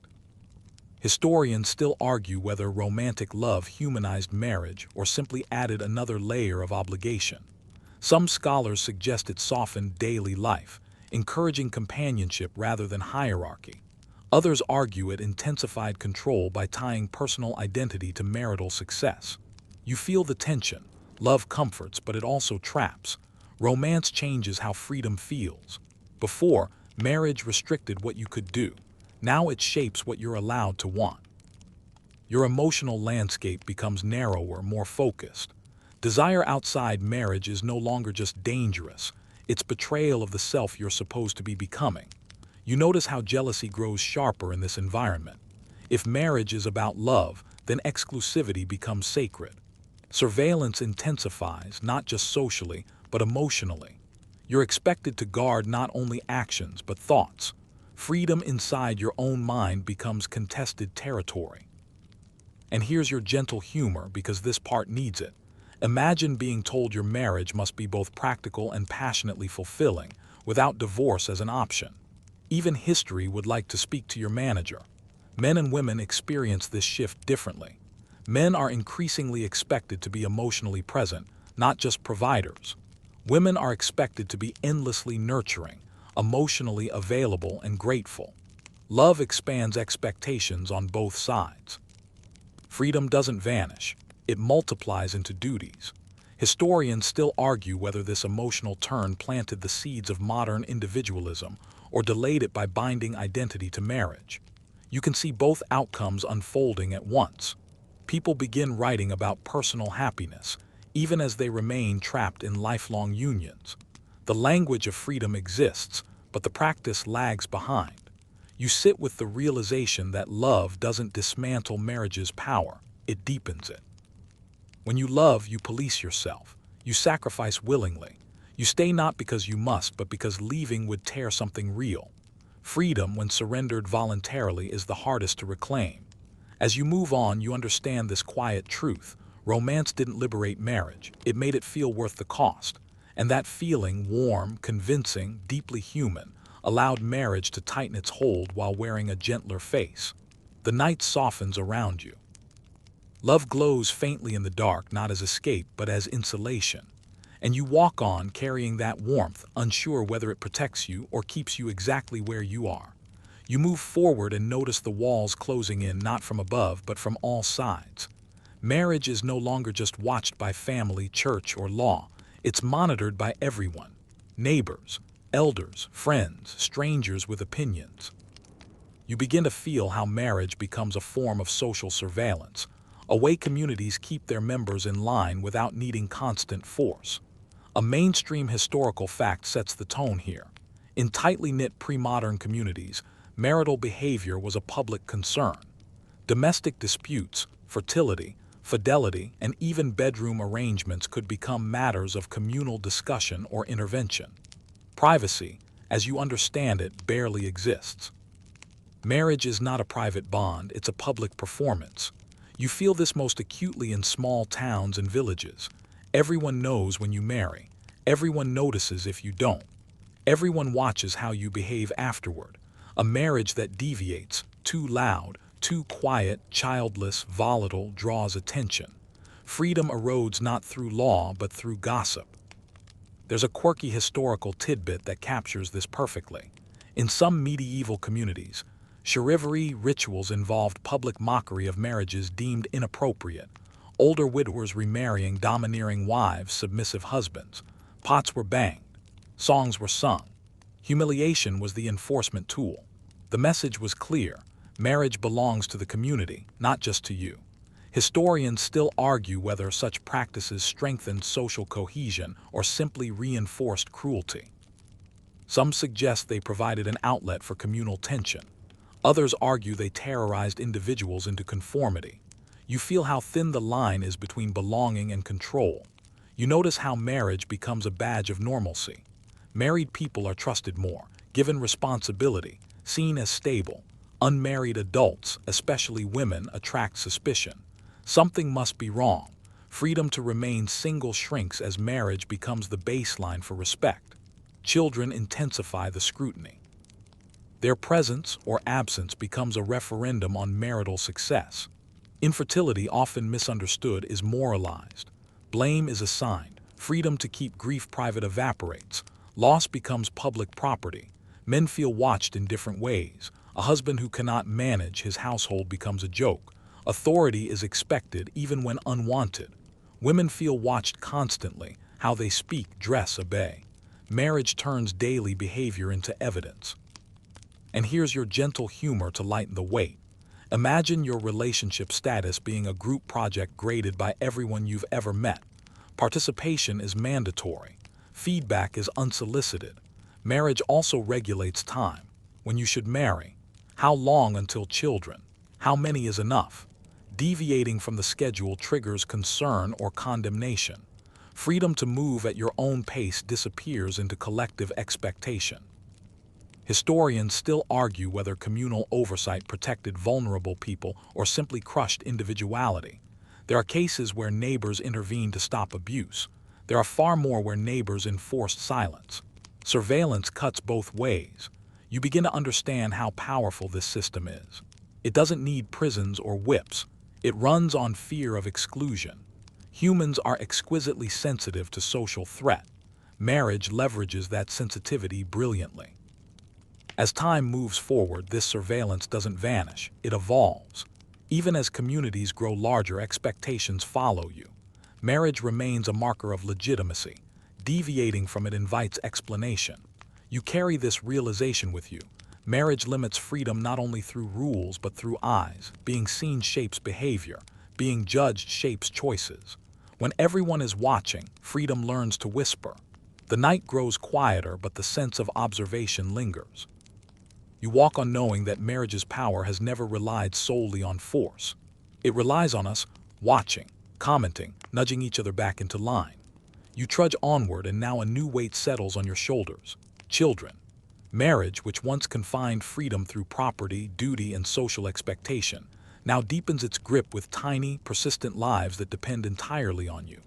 Historians still argue whether romantic love humanized marriage or simply added another layer of obligation. Some scholars suggest it softened daily life, encouraging companionship rather than hierarchy. Others argue it intensified control by tying personal identity to marital success. You feel the tension. Love comforts, but it also traps. Romance changes how freedom feels. Before, marriage restricted what you could do. Now it shapes what you're allowed to want. Your emotional landscape becomes narrower, more focused. Desire outside marriage is no longer just dangerous, it's betrayal of the self you're supposed to be becoming. You notice how jealousy grows sharper in this environment. If marriage is about love, then exclusivity becomes sacred. Surveillance intensifies, not just socially, but emotionally. You're expected to guard not only actions, but thoughts. Freedom inside your own mind becomes contested territory. And here's your gentle humor, because this part needs it. Imagine being told your marriage must be both practical and passionately fulfilling, without divorce as an option. Even history would like to speak to your manager. Men and women experience this shift differently. Men are increasingly expected to be emotionally present, not just providers. Women are expected to be endlessly nurturing, emotionally available, and grateful. Love expands expectations on both sides. Freedom doesn't vanish, it multiplies into duties. Historians still argue whether this emotional turn planted the seeds of modern individualism or delayed it by binding identity to marriage. You can see both outcomes unfolding at once. People begin writing about personal happiness, even as they remain trapped in lifelong unions. The language of freedom exists, but the practice lags behind. You sit with the realization that love doesn't dismantle marriage's power, it deepens it. When you love, you police yourself. You sacrifice willingly. You stay not because you must, but because leaving would tear something real. Freedom, when surrendered voluntarily, is the hardest to reclaim. As you move on, you understand this quiet truth. Romance didn't liberate marriage, it made it feel worth the cost. And that feeling, warm, convincing, deeply human, allowed marriage to tighten its hold while wearing a gentler face. The night softens around you. Love glows faintly in the dark, not as escape, but as insulation. And you walk on carrying that warmth, unsure whether it protects you or keeps you exactly where you are. You move forward and notice the walls closing in, not from above, but from all sides. Marriage is no longer just watched by family, church, or law. It's monitored by everyone. Neighbors, elders, friends, strangers with opinions. You begin to feel how marriage becomes a form of social surveillance, a way communities keep their members in line without needing constant force. A mainstream historical fact sets the tone here. In tightly knit pre-modern communities, marital behavior was a public concern. Domestic disputes, fertility, fidelity, and even bedroom arrangements could become matters of communal discussion or intervention. Privacy, as you understand it, barely exists. Marriage is not a private bond, it's a public performance. You feel this most acutely in small towns and villages. Everyone knows when you marry. Everyone notices if you don't. Everyone watches how you behave afterward. A marriage that deviates, too loud, too quiet, childless, volatile, draws attention. Freedom erodes not through law, but through gossip. There's a quirky historical tidbit that captures this perfectly. In some medieval communities, chivalry rituals involved public mockery of marriages deemed inappropriate. Older widowers remarrying domineering wives, submissive husbands. Pots were banged. Songs were sung. Humiliation was the enforcement tool. The message was clear. Marriage belongs to the community, not just to you. Historians still argue whether such practices strengthened social cohesion or simply reinforced cruelty. Some suggest they provided an outlet for communal tension. Others argue they terrorized individuals into conformity. You feel how thin the line is between belonging and control. You notice how marriage becomes a badge of normalcy. Married people are trusted more, given responsibility, seen as stable. Unmarried adults, especially women, attract suspicion. Something must be wrong. Freedom to remain single shrinks as marriage becomes the baseline for respect. Children intensify the scrutiny. Their presence or absence becomes a referendum on marital success. Infertility, often misunderstood, is moralized. Blame is assigned. Freedom to keep grief private evaporates. Loss becomes public property. Men feel watched in different ways. A husband who cannot manage his household becomes a joke. Authority is expected even when unwanted. Women feel watched constantly. How they speak, dress, obey. Marriage turns daily behavior into evidence. And here's your gentle humor to lighten the weight. Imagine your relationship status being a group project graded by everyone you've ever met. Participation is mandatory. Feedback is unsolicited. Marriage also regulates time. When you should marry. How long until children? How many is enough? Deviating from the schedule triggers concern or condemnation. Freedom to move at your own pace disappears into collective expectation. Historians still argue whether communal oversight protected vulnerable people or simply crushed individuality. There are cases where neighbors intervened to stop abuse. There are far more where neighbors enforced silence. Surveillance cuts both ways. You begin to understand how powerful this system is. It doesn't need prisons or whips. It runs on fear of exclusion. Humans are exquisitely sensitive to social threat. Marriage leverages that sensitivity brilliantly. As time moves forward, this surveillance doesn't vanish, it evolves. Even as communities grow larger, expectations follow you. Marriage remains a marker of legitimacy. Deviating from it invites explanation. You carry this realization with you. Marriage limits freedom not only through rules but through eyes. Being seen shapes behavior. Being judged shapes choices. When everyone is watching, freedom learns to whisper. The night grows quieter, but the sense of observation lingers. You walk on knowing that marriage's power has never relied solely on force. It relies on us watching, commenting, nudging each other back into line. You trudge onward, and now a new weight settles on your shoulders. Children. Marriage, which once confined freedom through property, duty, and social expectation, now deepens its grip with tiny, persistent lives that depend entirely on you.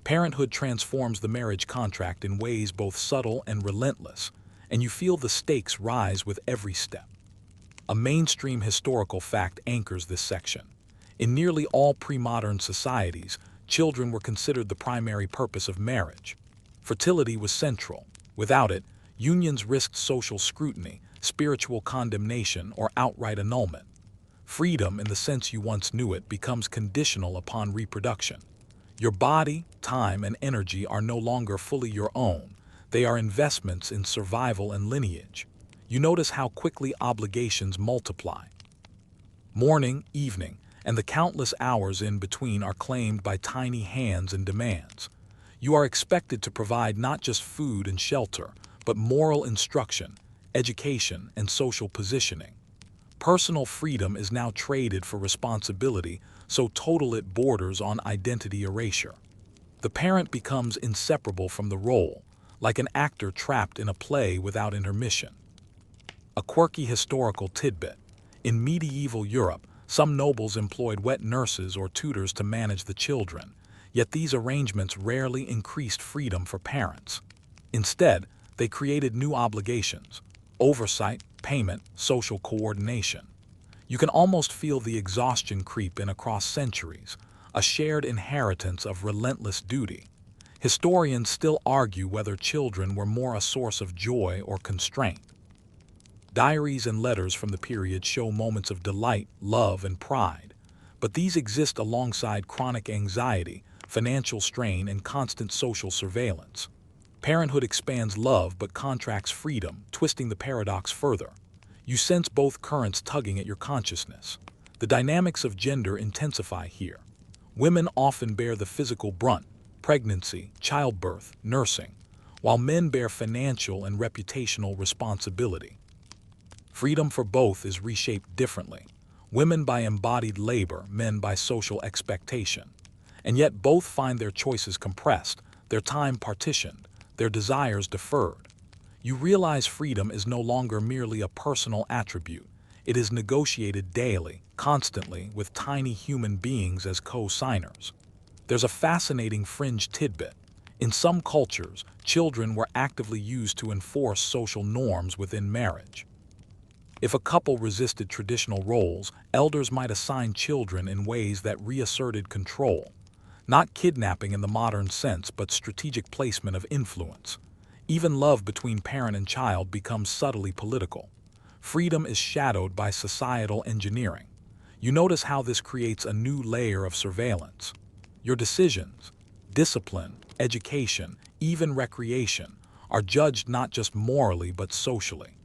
Parenthood transforms the marriage contract in ways both subtle and relentless, and you feel the stakes rise with every step. A mainstream historical fact anchors this section. In nearly all pre-modern societies, children were considered the primary purpose of marriage. Fertility was central. Without it, unions risked social scrutiny, spiritual condemnation, or outright annulment. Freedom, in the sense you once knew it, becomes conditional upon reproduction. Your body, time, and energy are no longer fully your own. They are investments in survival and lineage. You notice how quickly obligations multiply. Morning, evening, and the countless hours in between are claimed by tiny hands and demands. You are expected to provide not just food and shelter, but moral instruction, education, and social positioning. Personal freedom is now traded for responsibility, so total it borders on identity erasure. The parent becomes inseparable from the role, like an actor trapped in a play without intermission. A quirky historical tidbit. In medieval Europe, some nobles employed wet nurses or tutors to manage the children, yet these arrangements rarely increased freedom for parents. Instead, they created new obligations: oversight, payment, social coordination. You can almost feel the exhaustion creep in across centuries, a shared inheritance of relentless duty. Historians still argue whether children were more a source of joy or constraint. Diaries and letters from the period show moments of delight, love, and pride, but these exist alongside chronic anxiety, financial strain, and constant social surveillance. Parenthood expands love but contracts freedom, twisting the paradox further. You sense both currents tugging at your consciousness. The dynamics of gender intensify here. Women often bear the physical brunt: pregnancy, childbirth, nursing, while men bear financial and reputational responsibility. Freedom for both is reshaped differently. Women by embodied labor, men by social expectation. And yet both find their choices compressed, their time partitioned, their desires deferred. You realize freedom is no longer merely a personal attribute. It is negotiated daily, constantly, with tiny human beings as co-signers. There's a fascinating fringe tidbit. In some cultures, children were actively used to enforce social norms within marriage. If a couple resisted traditional roles, elders might assign children in ways that reasserted control. Not kidnapping in the modern sense, but strategic placement of influence. Even love between parent and child becomes subtly political. Freedom is shadowed by societal engineering. You notice how this creates a new layer of surveillance. Your decisions, discipline, education, even recreation, are judged not just morally but socially.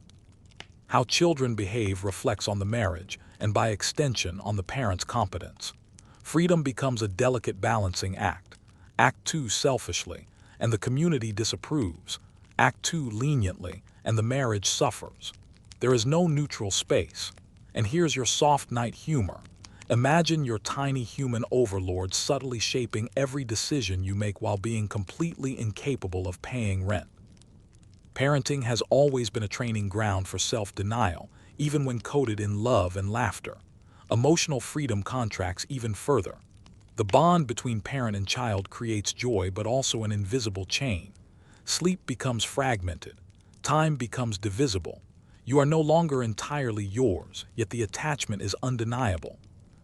How children behave reflects on the marriage, and by extension on the parent's competence. Freedom becomes a delicate balancing act. Act too selfishly, and the community disapproves. Act too leniently, and the marriage suffers. There is no neutral space. And here's your soft night humor. Imagine your tiny human overlord subtly shaping every decision you make while being completely incapable of paying rent. Parenting has always been a training ground for self-denial, even when coded in love and laughter. Emotional freedom contracts even further. The bond between parent and child creates joy but also an invisible chain. Sleep becomes fragmented. Time becomes divisible. You are no longer entirely yours, yet the attachment is undeniable.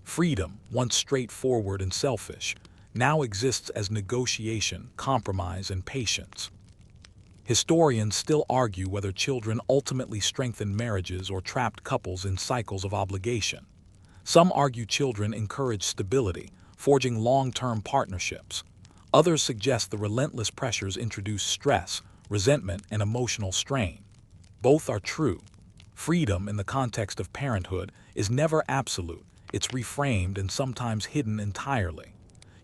Freedom, once straightforward and selfish, now exists as negotiation, compromise, and patience. Historians still argue whether children ultimately strengthen marriages or trapped couples in cycles of obligation. Some argue children encourage stability, forging long-term partnerships. Others suggest the relentless pressures introduce stress, resentment, and emotional strain. Both are true. Freedom, in the context of parenthood, is never absolute. It's reframed and sometimes hidden entirely.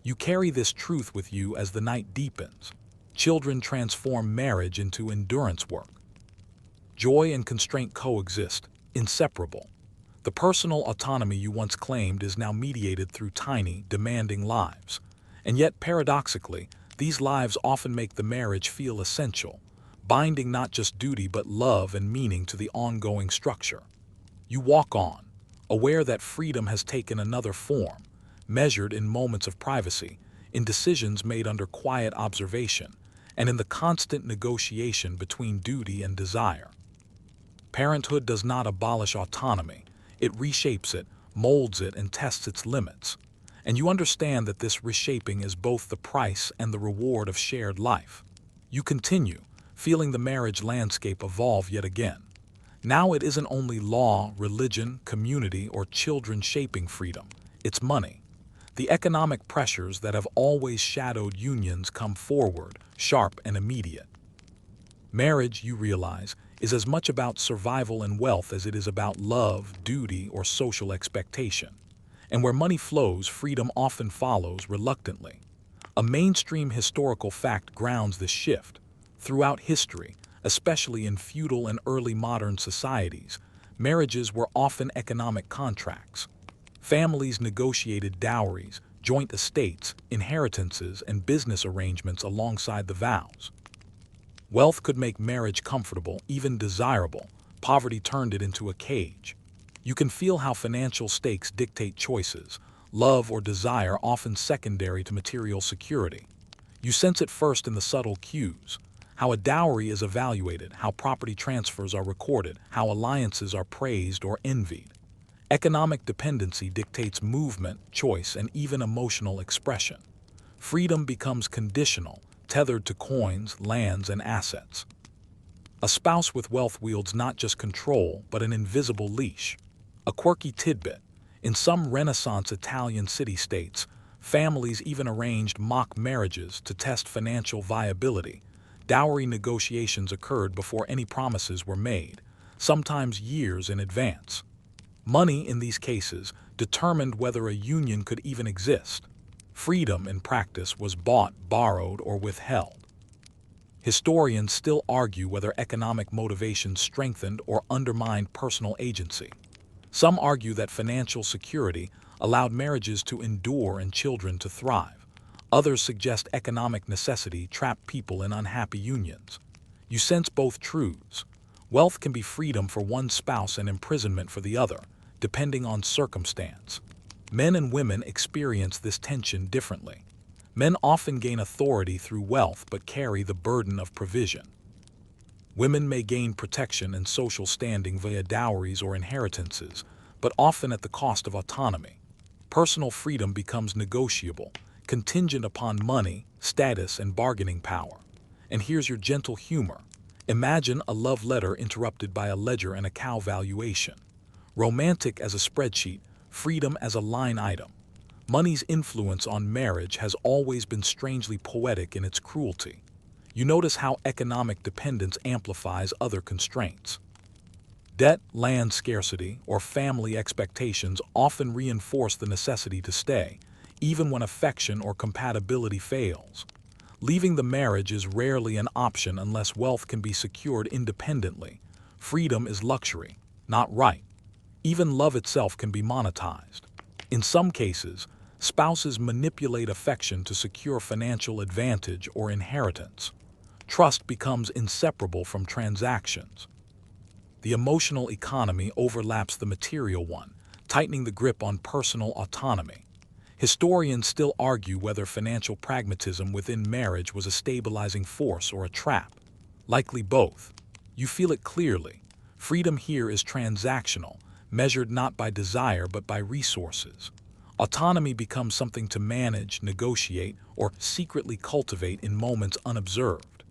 You carry this truth with you as the night deepens. Children transform marriage into endurance work. Joy and constraint coexist, inseparable. The personal autonomy you once claimed is now mediated through tiny, demanding lives. And yet, paradoxically, these lives often make the marriage feel essential, binding not just duty but love and meaning to the ongoing structure. You walk on, aware that freedom has taken another form, measured in moments of privacy, in decisions made under quiet observation, and in the constant negotiation between duty and desire. Parenthood does not abolish autonomy. It reshapes it, molds it, and tests its limits. And you understand that this reshaping is both the price and the reward of shared life. You continue, feeling the marriage landscape evolve yet again. Now it isn't only law, religion, community, or children shaping freedom. It's money. The economic pressures that have always shadowed unions come forward, sharp and immediate. Marriage, you realize, is as much about survival and wealth as it is about love, duty, or social expectation. And where money flows, freedom often follows reluctantly. A mainstream historical fact grounds this shift. Throughout history, especially in feudal and early modern societies, marriages were often economic contracts. Families negotiated dowries, joint estates, inheritances, and business arrangements alongside the vows. Wealth could make marriage comfortable, even desirable. Poverty turned it into a cage. You can feel how financial stakes dictate choices, love or desire often secondary to material security. You sense it first in the subtle cues, how a dowry is evaluated, how property transfers are recorded, how alliances are praised or envied. Economic dependency dictates movement, choice, and even emotional expression. Freedom becomes conditional, tethered to coins, lands, and assets. A spouse with wealth wields not just control, but an invisible leash. A quirky tidbit: in some Renaissance Italian city-states, families even arranged mock marriages to test financial viability. Dowry negotiations occurred before any promises were made, sometimes years in advance. Money, in these cases, determined whether a union could even exist. Freedom, in practice, was bought, borrowed, or withheld. Historians still argue whether economic motivations strengthened or undermined personal agency. Some argue that financial security allowed marriages to endure and children to thrive. Others suggest economic necessity trapped people in unhappy unions. You sense both truths. Wealth can be freedom for one spouse and imprisonment for the other, depending on circumstance. Men and women experience this tension differently. Men often gain authority through wealth but carry the burden of provision. Women may gain protection and social standing via dowries or inheritances, but often at the cost of autonomy. Personal freedom becomes negotiable, contingent upon money, status, and bargaining power. And here's your gentle humor. Imagine a love letter interrupted by a ledger and a cow valuation. Romantic as a spreadsheet, freedom as a line item. Money's influence on marriage has always been strangely poetic in its cruelty. You notice how economic dependence amplifies other constraints. Debt, land scarcity, or family expectations often reinforce the necessity to stay, even when affection or compatibility fails. Leaving the marriage is rarely an option unless wealth can be secured independently. Freedom is luxury, not right. Even love itself can be monetized. In some cases, spouses manipulate affection to secure financial advantage or inheritance. Trust becomes inseparable from transactions. The emotional economy overlaps the material one, tightening the grip on personal autonomy. Historians still argue whether financial pragmatism within marriage was a stabilizing force or a trap. Likely both. You feel it clearly. Freedom here is transactional, measured not by desire but by resources. Autonomy becomes something to manage, negotiate, or secretly cultivate in moments unobserved.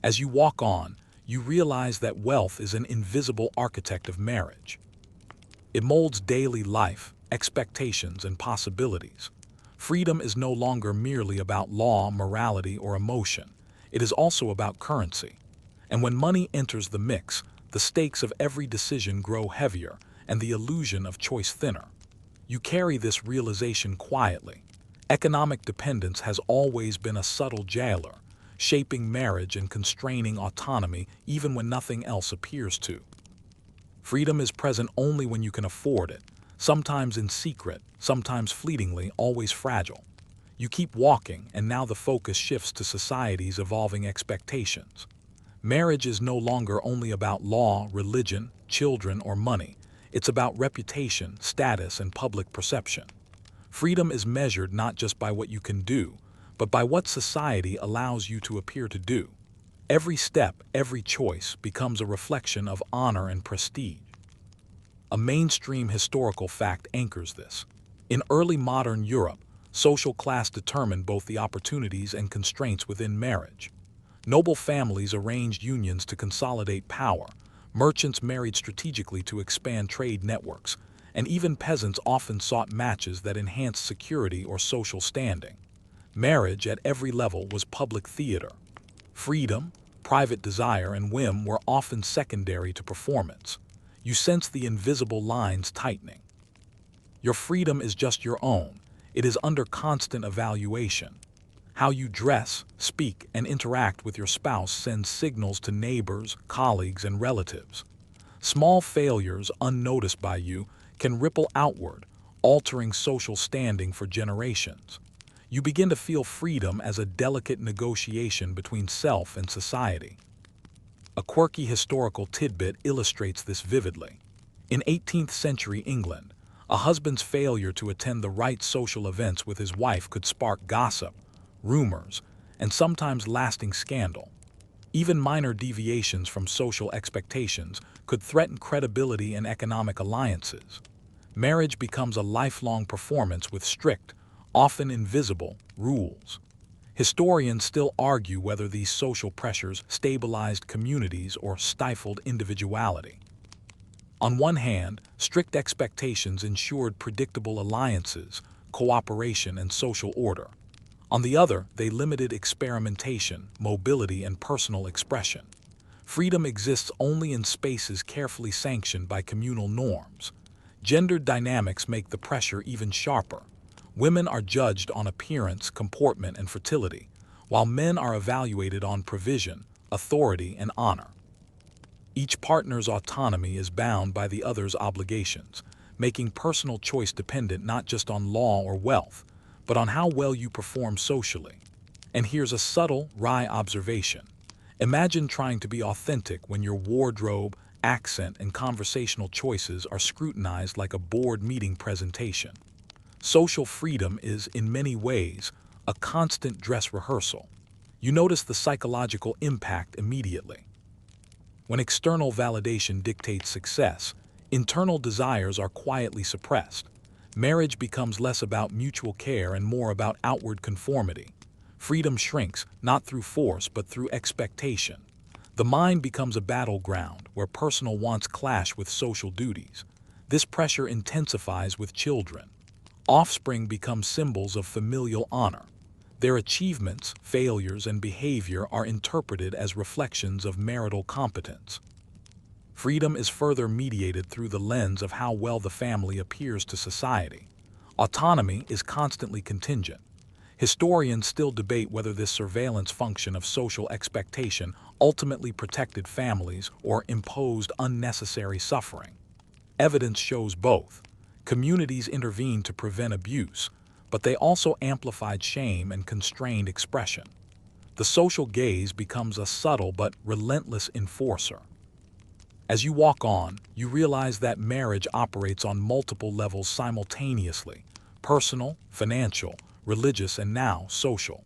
As you walk on, you realize that wealth is an invisible architect of marriage. It molds daily life, expectations, and possibilities. Freedom is no longer merely about law, morality, or emotion. It is also about currency. And when money enters the mix, the stakes of every decision grow heavier and the illusion of choice thinner. You carry this realization quietly. Economic dependence has always been a subtle jailer, shaping marriage and constraining autonomy even when nothing else appears to. Freedom is present only when you can afford it, sometimes in secret, sometimes fleetingly, always fragile. You keep walking, and now the focus shifts to society's evolving expectations. Marriage is no longer only about law, religion, children, or money. It's about reputation, status, and public perception. Freedom is measured not just by what you can do, but by what society allows you to appear to do. Every step, every choice becomes a reflection of honor and prestige. A mainstream historical fact anchors this. In early modern Europe, social class determined both the opportunities and constraints within marriage. Noble families arranged unions to consolidate power, merchants married strategically to expand trade networks, and even peasants often sought matches that enhanced security or social standing. Marriage at every level was public theater. Freedom, private desire, and whim were often secondary to performance. You sense the invisible lines tightening. Your freedom is just your own. It is under constant evaluation. How you dress, speak, and interact with your spouse sends signals to neighbors, colleagues, and relatives. Small failures, unnoticed by you, can ripple outward, altering social standing for generations. You begin to feel freedom as a delicate negotiation between self and society. A quirky historical tidbit illustrates this vividly. In 18th century England, a husband's failure to attend the right social events with his wife could spark gossip, rumors, and sometimes lasting scandal. Even minor deviations from social expectations could threaten credibility and economic alliances. Marriage becomes a lifelong performance with strict, often invisible, rules. Historians still argue whether these social pressures stabilized communities or stifled individuality. On one hand, strict expectations ensured predictable alliances, cooperation, and social order. On the other, they limited experimentation, mobility, and personal expression. Freedom exists only in spaces carefully sanctioned by communal norms. Gendered dynamics make the pressure even sharper. Women are judged on appearance, comportment, and fertility, while men are evaluated on provision, authority, and honor. Each partner's autonomy is bound by the other's obligations, making personal choice dependent not just on law or wealth, but on how well you perform socially. And here's a subtle, wry observation. Imagine trying to be authentic when your wardrobe, accent, and conversational choices are scrutinized like a board meeting presentation. Social freedom is, in many ways, a constant dress rehearsal. You notice the psychological impact immediately. When external validation dictates success, internal desires are quietly suppressed. Marriage becomes less about mutual care and more about outward conformity. Freedom shrinks, not through force but through expectation. The mind becomes a battleground where personal wants clash with social duties. This pressure intensifies with children. Offspring become symbols of familial honor. Their achievements, failures, and behavior are interpreted as reflections of marital competence. Freedom is further mediated through the lens of how well the family appears to society. Autonomy is constantly contingent. Historians still debate whether this surveillance function of social expectation ultimately protected families or imposed unnecessary suffering. Evidence shows both. Communities intervened to prevent abuse, but they also amplified shame and constrained expression. The social gaze becomes a subtle but relentless enforcer. As you walk on, you realize that marriage operates on multiple levels simultaneously: personal, financial, religious, and now social.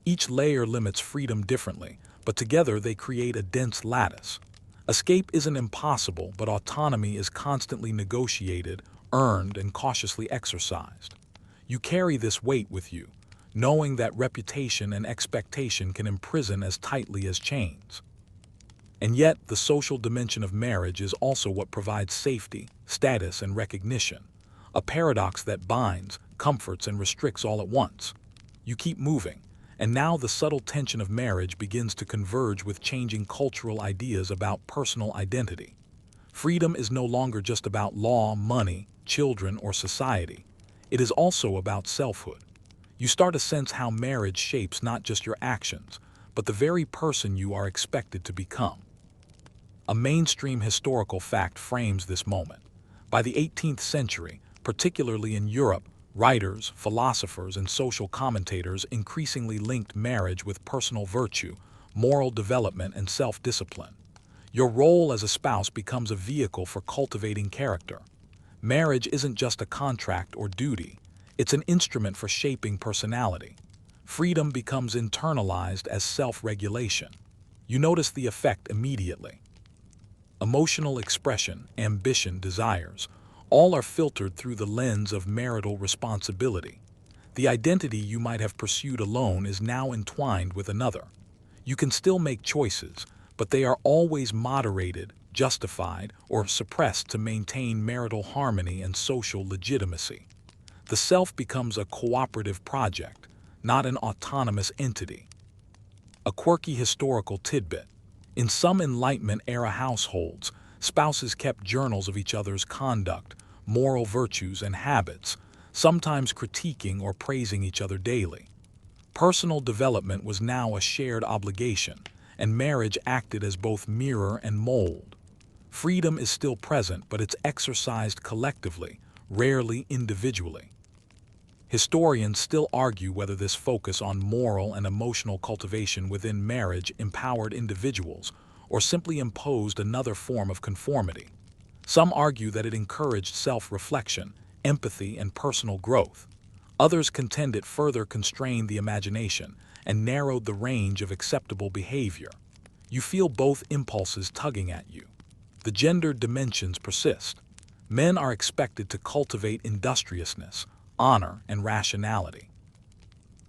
Each layer limits freedom differently, but together they create a dense lattice. Escape isn't impossible, but autonomy is constantly negotiated, earned, and cautiously exercised. You carry this weight with you, knowing that reputation and expectation can imprison as tightly as chains. And yet, the social dimension of marriage is also what provides safety, status, and recognition, a paradox that binds, comforts, and restricts all at once. You keep moving, and now the subtle tension of marriage begins to converge with changing cultural ideas about personal identity. Freedom is no longer just about law, money, children, or society. It is also about selfhood. You start to sense how marriage shapes not just your actions, but the very person you are expected to become. A mainstream historical fact frames this moment. By the 18th century, particularly in Europe, writers, philosophers, and social commentators increasingly linked marriage with personal virtue, moral development, and self-discipline. Your role as a spouse becomes a vehicle for cultivating character. Marriage isn't just a contract or duty, it's an instrument for shaping personality. Freedom becomes internalized as self-regulation. You notice the effect immediately. Emotional expression, ambition, desires, all are filtered through the lens of marital responsibility. The identity you might have pursued alone is now entwined with another. You can still make choices, but they are always moderated, justified, or suppressed to maintain marital harmony and social legitimacy. The self becomes a cooperative project, not an autonomous entity. A quirky historical tidbit. In some Enlightenment-era households, spouses kept journals of each other's conduct, moral virtues, and habits, sometimes critiquing or praising each other daily. Personal development was now a shared obligation, and marriage acted as both mirror and mold. Freedom is still present, but it's exercised collectively, rarely individually. Historians still argue whether this focus on moral and emotional cultivation within marriage empowered individuals or simply imposed another form of conformity. Some argue that it encouraged self-reflection, empathy, and personal growth. Others contend it further constrained the imagination and narrowed the range of acceptable behavior. You feel both impulses tugging at you. The gender dimensions persist. Men are expected to cultivate industriousness, honor, and rationality.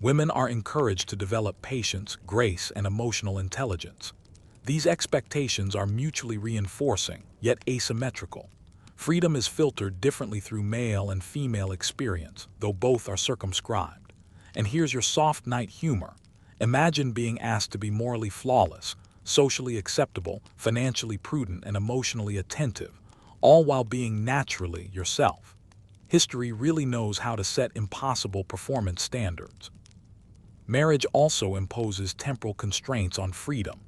Women are encouraged to develop patience, grace, and emotional intelligence. These expectations are mutually reinforcing, yet asymmetrical. Freedom is filtered differently through male and female experience, though both are circumscribed. And here's your soft night humor. Imagine being asked to be morally flawless, socially acceptable, financially prudent, and emotionally attentive, all while being naturally yourself. History really knows how to set impossible performance standards. Marriage also imposes temporal constraints on freedom.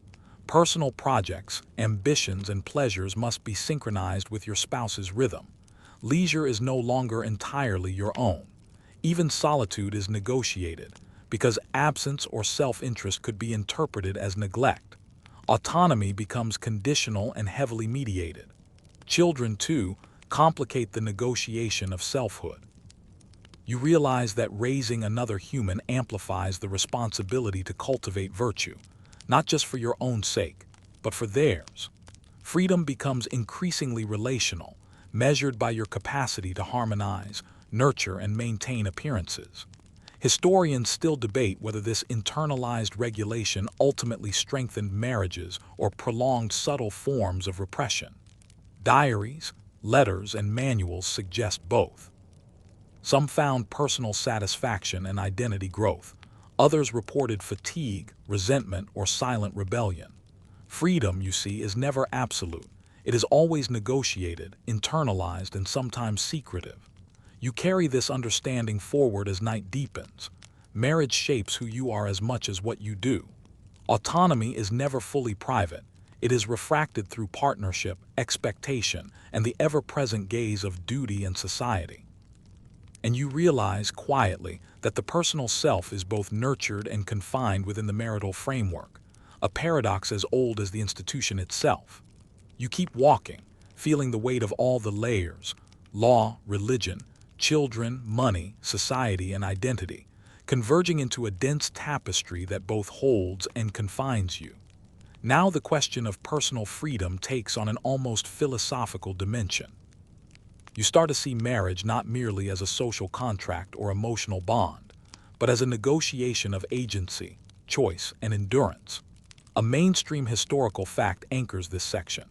Personal projects, ambitions, and pleasures must be synchronized with your spouse's rhythm. Leisure is no longer entirely your own. Even solitude is negotiated, because absence or self-interest could be interpreted as neglect. Autonomy becomes conditional and heavily mediated. Children, too, complicate the negotiation of selfhood. You realize that raising another human amplifies the responsibility to cultivate virtue, not just for your own sake, but for theirs. Freedom becomes increasingly relational, measured by your capacity to harmonize, nurture, and maintain appearances. Historians still debate whether this internalized regulation ultimately strengthened marriages or prolonged subtle forms of repression. Diaries, letters, and manuals suggest both. Some found personal satisfaction and identity growth. Others reported fatigue, resentment, or silent rebellion. Freedom, you see, is never absolute. It is always negotiated, internalized, and sometimes secretive. You carry this understanding forward as night deepens. Marriage shapes who you are as much as what you do. Autonomy is never fully private. It is refracted through partnership, expectation, and the ever-present gaze of duty and society. And you realize quietly that the personal self is both nurtured and confined within the marital framework, a paradox as old as the institution itself. You keep walking, feeling the weight of all the layers: law, religion, children, money, society, and identity, converging into a dense tapestry that both holds and confines you. Now the question of personal freedom takes on an almost philosophical dimension. You start to see marriage not merely as a social contract or emotional bond, but as a negotiation of agency, choice, and endurance. A mainstream historical fact anchors this section.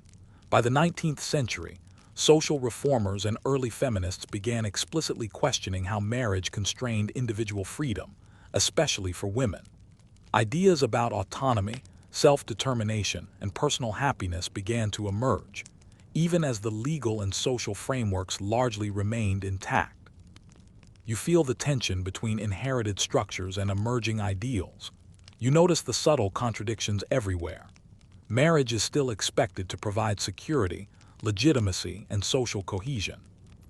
By the 19th century, social reformers and early feminists began explicitly questioning how marriage constrained individual freedom, especially for women. Ideas about autonomy, self-determination, and personal happiness began to emerge, even as the legal and social frameworks largely remained intact. You feel the tension between inherited structures and emerging ideals. You notice the subtle contradictions everywhere. Marriage is still expected to provide security, legitimacy, and social cohesion.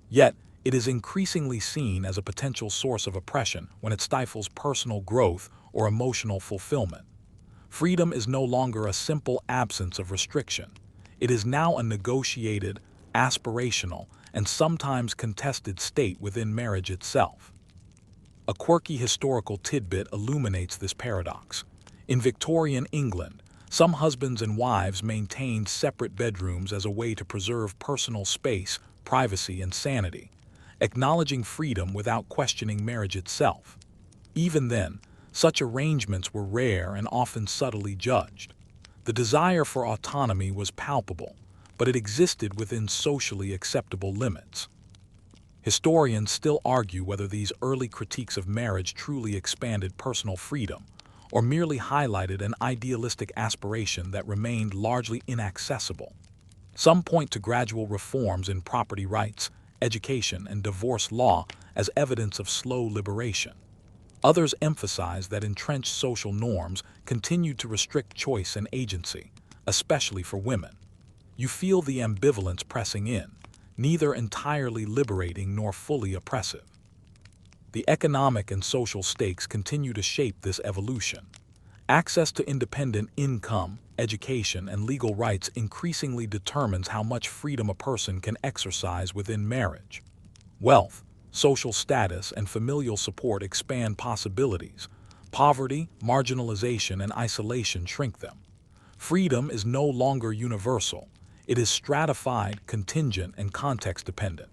Yet, it is increasingly seen as a potential source of oppression when it stifles personal growth or emotional fulfillment. Freedom is no longer a simple absence of restriction. It is now a negotiated, aspirational, and sometimes contested state within marriage itself. A quirky historical tidbit illuminates this paradox. In Victorian England, some husbands and wives maintained separate bedrooms as a way to preserve personal space, privacy, and sanity, acknowledging freedom without questioning marriage itself. Even then, such arrangements were rare and often subtly judged. The desire for autonomy was palpable, but it existed within socially acceptable limits. Historians still argue whether these early critiques of marriage truly expanded personal freedom, or merely highlighted an idealistic aspiration that remained largely inaccessible. Some point to gradual reforms in property rights, education, and divorce law as evidence of slow liberation. Others emphasize that entrenched social norms continued to restrict choice and agency, especially for women. You feel the ambivalence pressing in, neither entirely liberating nor fully oppressive. The economic and social stakes continue to shape this evolution. Access to independent income, education, and legal rights increasingly determines how much freedom a person can exercise within marriage. Wealth, social status, and familial support expand possibilities. Poverty, marginalization, and isolation shrink them. Freedom is no longer universal. It is stratified, contingent, and context-dependent.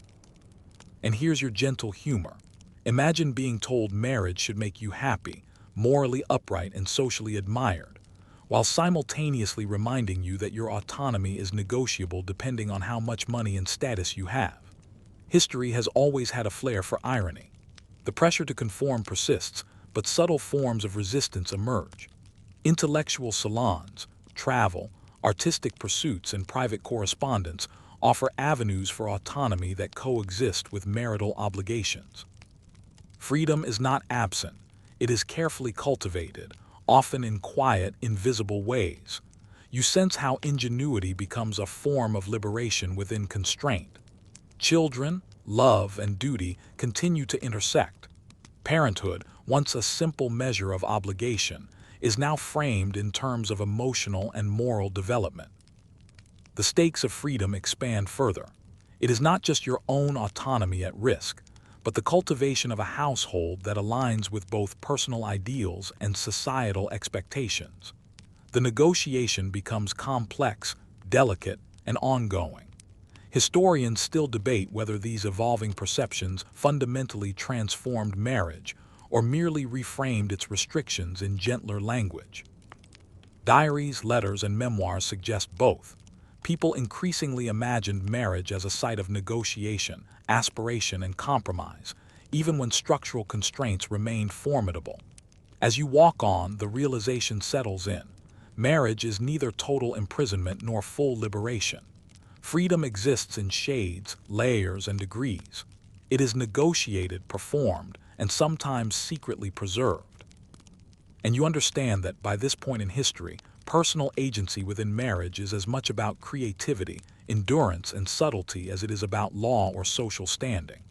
And here's your gentle humor. Imagine being told marriage should make you happy, morally upright, and socially admired, while simultaneously reminding you that your autonomy is negotiable depending on how much money and status you have. History has always had a flair for irony. The pressure to conform persists, but subtle forms of resistance emerge. Intellectual salons, travel, artistic pursuits, and private correspondence offer avenues for autonomy that coexist with marital obligations. Freedom is not absent. It is carefully cultivated, often in quiet, invisible ways. You sense how ingenuity becomes a form of liberation within constraint. Children, love, and duty continue to intersect. Parenthood, once a simple measure of obligation, is now framed in terms of emotional and moral development. The stakes of freedom expand further. It is not just your own autonomy at risk, but the cultivation of a household that aligns with both personal ideals and societal expectations. The negotiation becomes complex, delicate, and ongoing. Historians still debate whether these evolving perceptions fundamentally transformed marriage or merely reframed its restrictions in gentler language. Diaries, letters, and memoirs suggest both. People increasingly imagined marriage as a site of negotiation, aspiration, and compromise, even when structural constraints remained formidable. As you walk on, the realization settles in. Marriage is neither total imprisonment nor full liberation. Freedom exists in shades, layers, and degrees. It is negotiated, performed, and sometimes secretly preserved. And you understand that by this point in history, personal agency within marriage is as much about creativity, endurance, and subtlety as it is about law or social standing.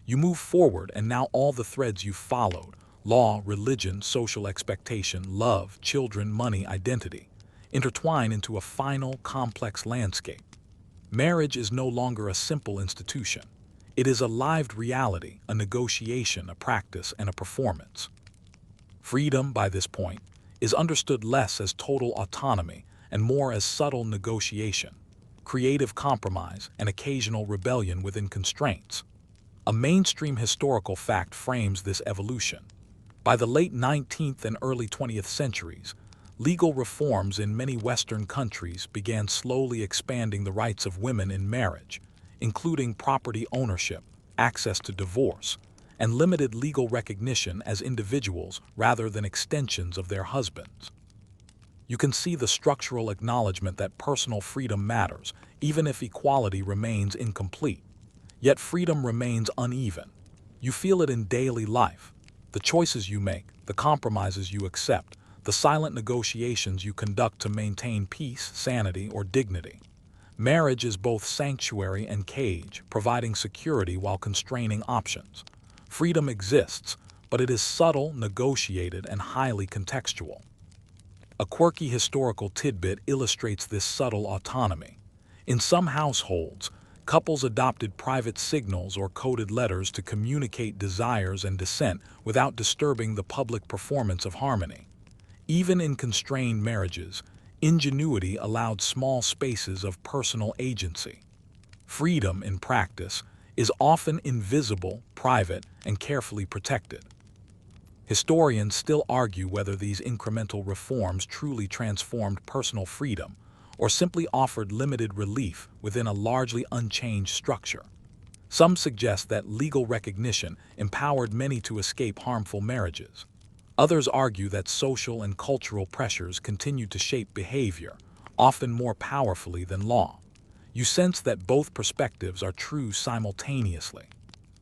You move forward, and now all the threads you followed, law, religion, social expectation, love, children, money, identity, intertwine into a final, complex landscape. Marriage is no longer a simple institution. It is a lived reality, a negotiation, a practice, and a performance. Freedom, by this point, is understood less as total autonomy and more as subtle negotiation, creative compromise, and occasional rebellion within constraints. A mainstream historical fact frames this evolution. By the late 19th and early 20th centuries, legal reforms in many Western countries began slowly expanding the rights of women in marriage, including property ownership, access to divorce, and limited legal recognition as individuals rather than extensions of their husbands. You can see the structural acknowledgement that personal freedom matters, even if equality remains incomplete. Yet freedom remains uneven. You feel it in daily life. The choices you make, the compromises you accept, the silent negotiations you conduct to maintain peace, sanity, or dignity. Marriage is both sanctuary and cage, providing security while constraining options. Freedom exists, but it is subtle, negotiated, and highly contextual. A quirky historical tidbit illustrates this subtle autonomy. In some households, couples adopted private signals or coded letters to communicate desires and dissent without disturbing the public performance of harmony. Even in constrained marriages, ingenuity allowed small spaces of personal agency. Freedom, in practice, is often invisible, private, and carefully protected. Historians still argue whether these incremental reforms truly transformed personal freedom or simply offered limited relief within a largely unchanged structure. Some suggest that legal recognition empowered many to escape harmful marriages. Others argue that social and cultural pressures continued to shape behavior, often more powerfully than law. You sense that both perspectives are true simultaneously.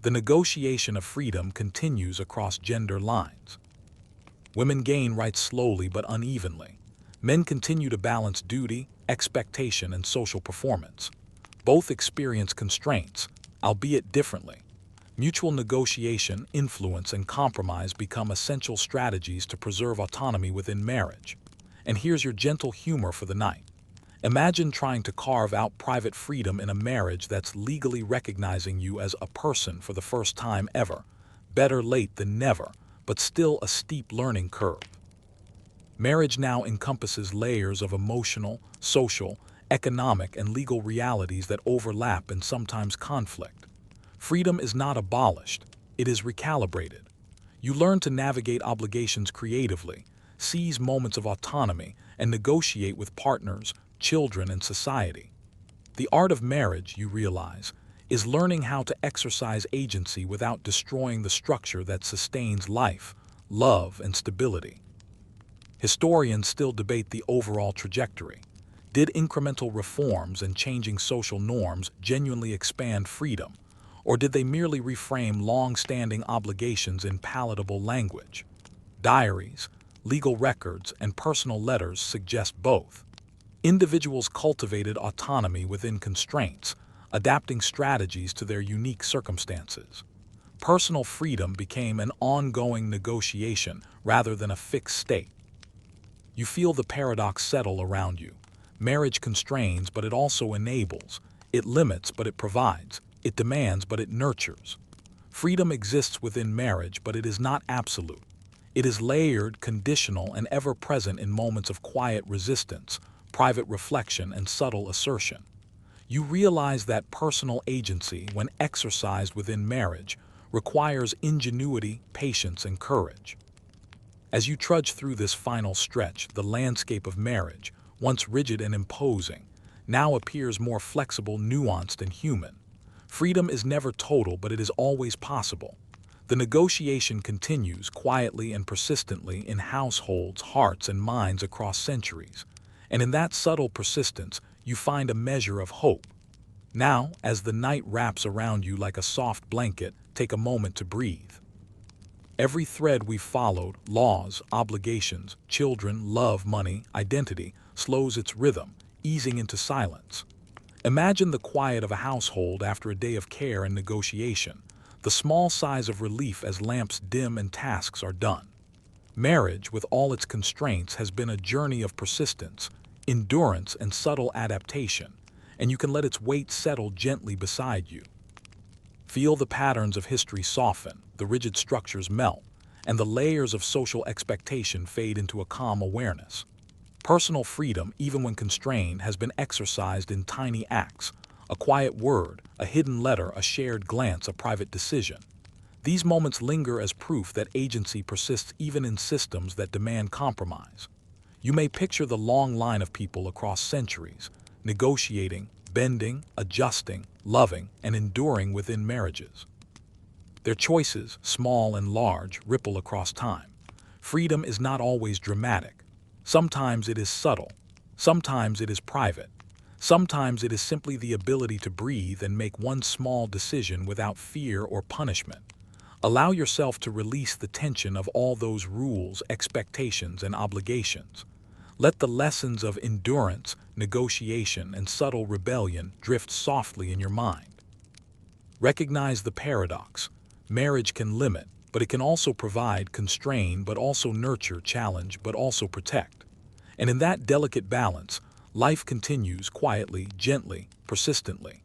The negotiation of freedom continues across gender lines. Women gain rights slowly but unevenly. Men continue to balance duty, expectation, and social performance. Both experience constraints, albeit differently. Mutual negotiation, influence, and compromise become essential strategies to preserve autonomy within marriage. And here's your gentle humor for the night. Imagine trying to carve out private freedom in a marriage that's legally recognizing you as a person for the first time ever. Better late than never, but still a steep learning curve. Marriage now encompasses layers of emotional, social, economic, and legal realities that overlap and sometimes conflict. Freedom is not abolished, it is recalibrated. You learn to navigate obligations creatively, seize moments of autonomy, and negotiate with partners, children, and society. The art of marriage, you realize, is learning how to exercise agency without destroying the structure that sustains life, love, and stability. Historians still debate the overall trajectory. Did incremental reforms and changing social norms genuinely expand freedom, or did they merely reframe long-standing obligations in palatable language? Diaries, legal records, and personal letters suggest both. Individuals cultivated autonomy within constraints, adapting strategies to their unique circumstances. Personal freedom became an ongoing negotiation rather than a fixed state. You feel the paradox settle around you. Marriage constrains, but it also enables. It limits, but it provides. It demands, but it nurtures. Freedom exists within marriage, but it is not absolute. It is layered, conditional, and ever-present in moments of quiet resistance, private reflection, and subtle assertion. You realize that personal agency, when exercised within marriage, requires ingenuity, patience, and courage. As you trudge through this final stretch, the landscape of marriage, once rigid and imposing, now appears more flexible, nuanced, and human. Freedom is never total, but it is always possible. The negotiation continues quietly and persistently in households, hearts, and minds across centuries. And in that subtle persistence, you find a measure of hope. Now, as the night wraps around you like a soft blanket, take a moment to breathe. Every thread we've followed, laws, obligations, children, love, money, identity, slows its rhythm, easing into silence. Imagine the quiet of a household after a day of care and negotiation, the small sighs of relief as lamps dim and tasks are done. Marriage, with all its constraints, has been a journey of persistence, endurance, and subtle adaptation, and you can let its weight settle gently beside you. Feel the patterns of history soften, the rigid structures melt, and the layers of social expectation fade into a calm awareness. Personal freedom, even when constrained, has been exercised in tiny acts: a quiet word, a hidden letter, a shared glance, a private decision. These moments linger as proof that agency persists even in systems that demand compromise. You may picture the long line of people across centuries, negotiating, bending, adjusting, loving, and enduring within marriages. Their choices, small and large, ripple across time. Freedom is not always dramatic. Sometimes it is subtle. Sometimes it is private. Sometimes it is simply the ability to breathe and make one small decision without fear or punishment. Allow yourself to release the tension of all those rules, expectations, and obligations. Let the lessons of endurance, negotiation, and subtle rebellion drift softly in your mind. Recognize the paradox. Marriage can limit, but it can also provide, constrain, but also nurture, challenge, but also protect. And in that delicate balance, life continues quietly, gently, persistently.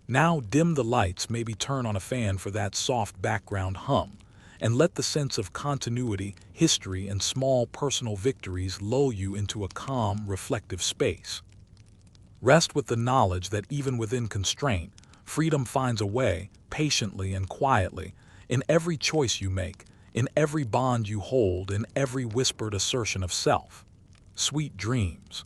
Now dim the lights, maybe turn on a fan for that soft background hum, and let the sense of continuity, history, and small personal victories lull you into a calm, reflective space. Rest with the knowledge that even within constraint, freedom finds a way, patiently and quietly, in every choice you make, in every bond you hold, in every whispered assertion of self. Sweet dreams.